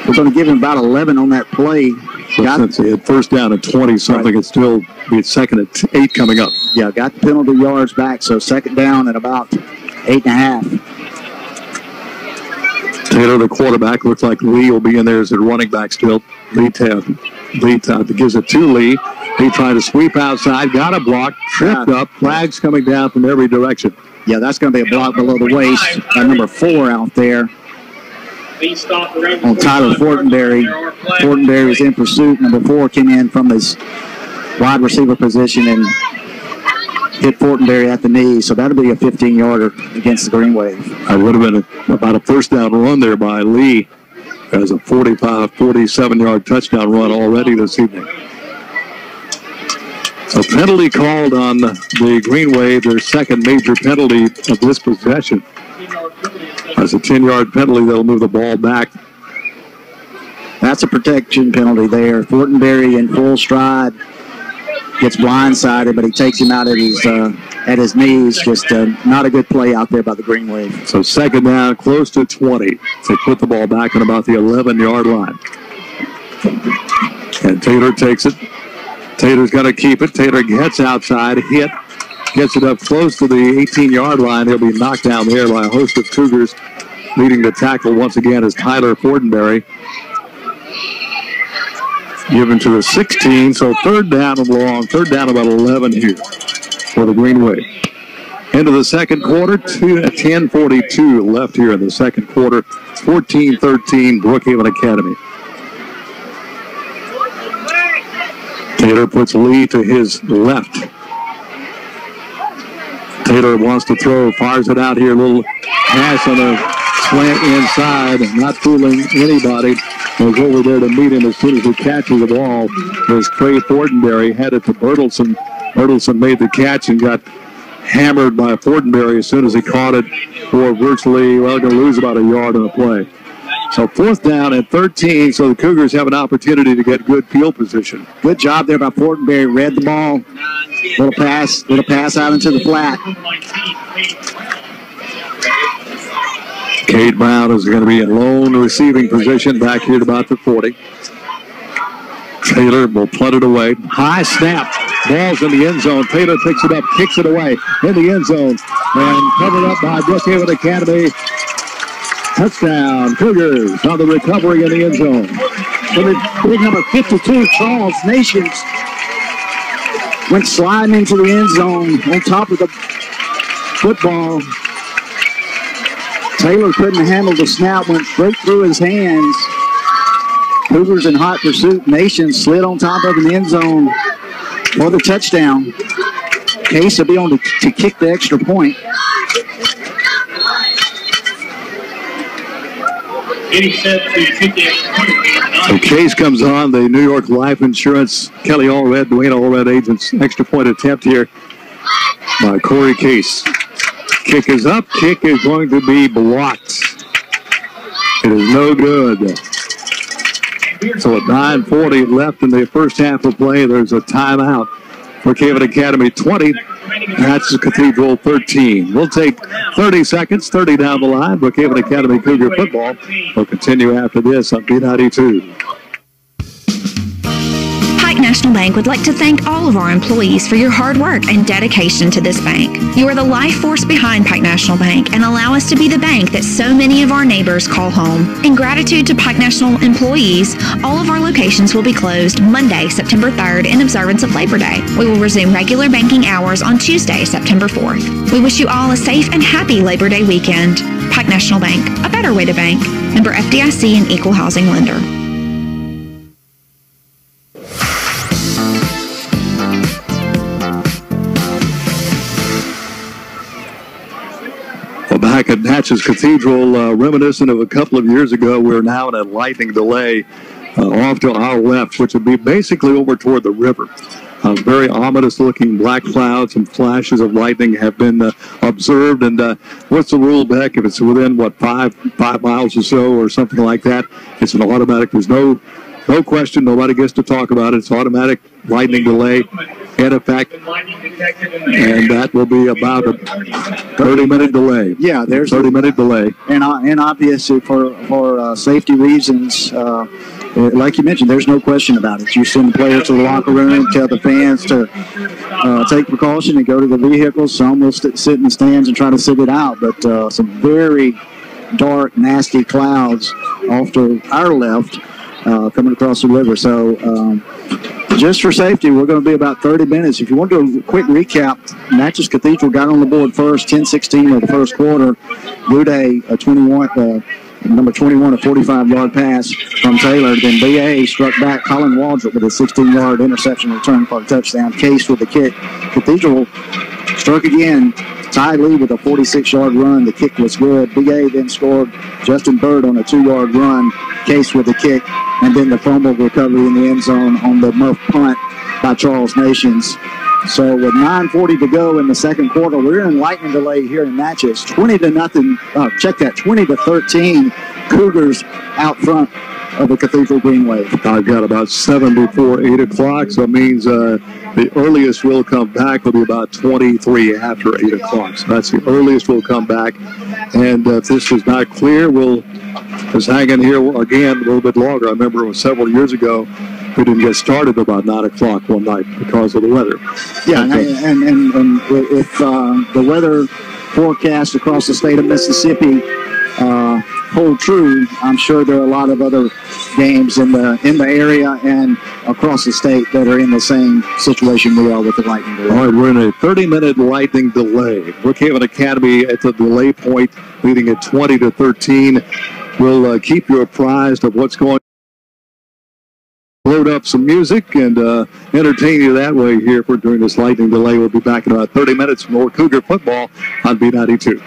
We're going to give him about 11 on that play. Since they had first down at 20-something, right. It'd still be second at 8 coming up. Yeah, got the penalty yards back, so second down at about 8.5. Taylor, the quarterback, looks like Lee will be in there as a running back still. Lee gives it to Lee. He tried to sweep outside, got a block, tripped up, flags coming down from every direction. Yeah, that's going to be a block below the waist by number 4 out there on Tyler Fortenberry. Fortenberry is in pursuit. Number 4 came in from his wide receiver position and hit Fortenberry at the knee, so that'll be a 15-yarder against the Green Wave. It would have been about a first down run there by Lee as a 47-yard touchdown run already this evening. A penalty called on the Green Wave, their second major penalty of this possession. That's a 10-yard penalty that'll move the ball back. That's a protection penalty there. Fortenberry in full stride. Gets blindsided, but he takes him out at his knees. Just not a good play out there by the Green Wave. So second down, close to 20. They put the ball back on about the 11-yard line. And Taylor takes it. Taylor's got to keep it. Taylor gets outside, gets it up close to the 18-yard line. He'll be knocked down there by a host of Cougars. Leading the tackle once again is Tyler Fortenberry. Given to the 16, so third down and long. Third down about 11 here for the Green Wave. Into the second quarter, 10:42 left here in the second quarter. 14-13, Brookhaven Academy. Taylor puts Lee to his left. Taylor wants to throw, fires it out here. A little pass on a slant inside, not fooling anybody. Was over there to meet him as soon as he catches the ball. There's Trey Fortenberry, had it to Bertelson. Bertelson made the catch and got hammered by Fortenberry as soon as he caught it for virtually, going to lose about a yard on the play. So fourth down at 13, so the Cougars have an opportunity to get good field position. Good job there by Fortenberry. Read the ball. Little pass out into the flat. Cade Brown is going to be in lone receiving position back here at about the 40. Taylor will punt it away. High snap. Ball's in the end zone. Taylor picks it up, kicks it away in the end zone. And covered up by Brookhaven Academy. Touchdown, Cougars on the recovery in the end zone. Big number 52, Charles Nations, went sliding into the end zone on top of the football. Taylor couldn't handle the snap, went straight through his hands. Cougars in hot pursuit. Nations slid on top of the end zone for the touchdown. Case will be on to kick the extra point. So Case comes on, the New York Life Insurance, Kelly Allred, Dwayne Allred agents. Extra point attempt here by Corey Case. Kick is up. Kick is going to be blocked. It is no good. So at 9:40 left in the first half of play, there's a timeout. Brookhaven Academy 20, Natchez Cathedral 13. We'll take 30 seconds, 30 down the line. Brookhaven Academy Cougar football will continue after this on B92. Pike National Bank would like to thank all of our employees for your hard work and dedication to this bank. You are the life force behind Pike National Bank and allow us to be the bank that so many of our neighbors call home. In gratitude to Pike National employees, all of our locations will be closed Monday, September 3rd in observance of Labor Day. We will resume regular banking hours on Tuesday, September 4th. We wish you all a safe and happy Labor Day weekend. Pike National Bank, a better way to bank. Member FDIC and Equal Housing Lender. Back at Natchez Cathedral, reminiscent of a couple of years ago, we're now in a lightning delay off to our left, which would be basically over toward the river. Very ominous-looking black clouds and flashes of lightning have been observed. And what's the rule, Beck? If it's within, 5 miles or so or something like that, it's an automatic. There's no question. Nobody gets to talk about it. It's automatic lightning delay in effect, and that will be about a 30-minute delay. Yeah, there's 30-minute delay. And obviously for safety reasons, like you mentioned, there's no question about it. You send the players to the locker room, tell the fans to take precaution and go to the vehicles. Some will sit in the stands and try to sit it out, but some very dark, nasty clouds off to our left coming across the river. So just for safety, we're going to be about 30 minutes. If you want to do a quick recap, Natchez Cathedral got on the board first, 10-16 of the first quarter. Boudet, number 21, a 45-yard pass from Taylor. Then BA struck back Colin Waldrop with a 16-yard interception return for a touchdown. Case with the kick. Cathedral struck again. Ty Lee with a 46-yard run. The kick was good. BA then scored. Justin Bird on a 2-yard run. Case with the kick. And then the fumble recovery in the end zone on the muff punt by Charles Nations. So with 9:40 to go in the second quarter, we're in lightning delay here in Natchez. 20-0. Check that. 20-13. Cougars out front of the Cathedral Green Wave. I've got about 7 before 8 o'clock, so it means the earliest we'll come back will be about 23 after 8 o'clock. So that's the earliest we'll come back. And if this is not clear, we'll just hang in here again a little bit longer. I remember it was several years ago. We didn't get started about 9 o'clock one night because of the weather. Yeah, and if the weather forecast across the state of Mississippi hold true, I'm sure there are a lot of other games in the area and across the state that are in the same situation we are with the lightning delay. All right, we're in a 30-minute lightning delay. Brookhaven Academy at the delay point, leading at 20-13. We'll keep you apprised of what's going on. Load up some music and entertain you that way here for during this lightning delay. We'll be back in about 30 minutes for more Cougar football on B92.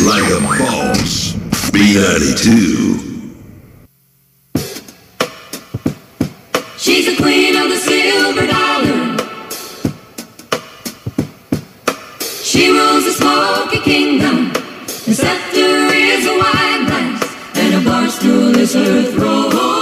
Like a boss, B92. She's the queen of the silver dollar. She rules the smoky kingdom. Her scepter is a wine glass, and a bar stool is her throne.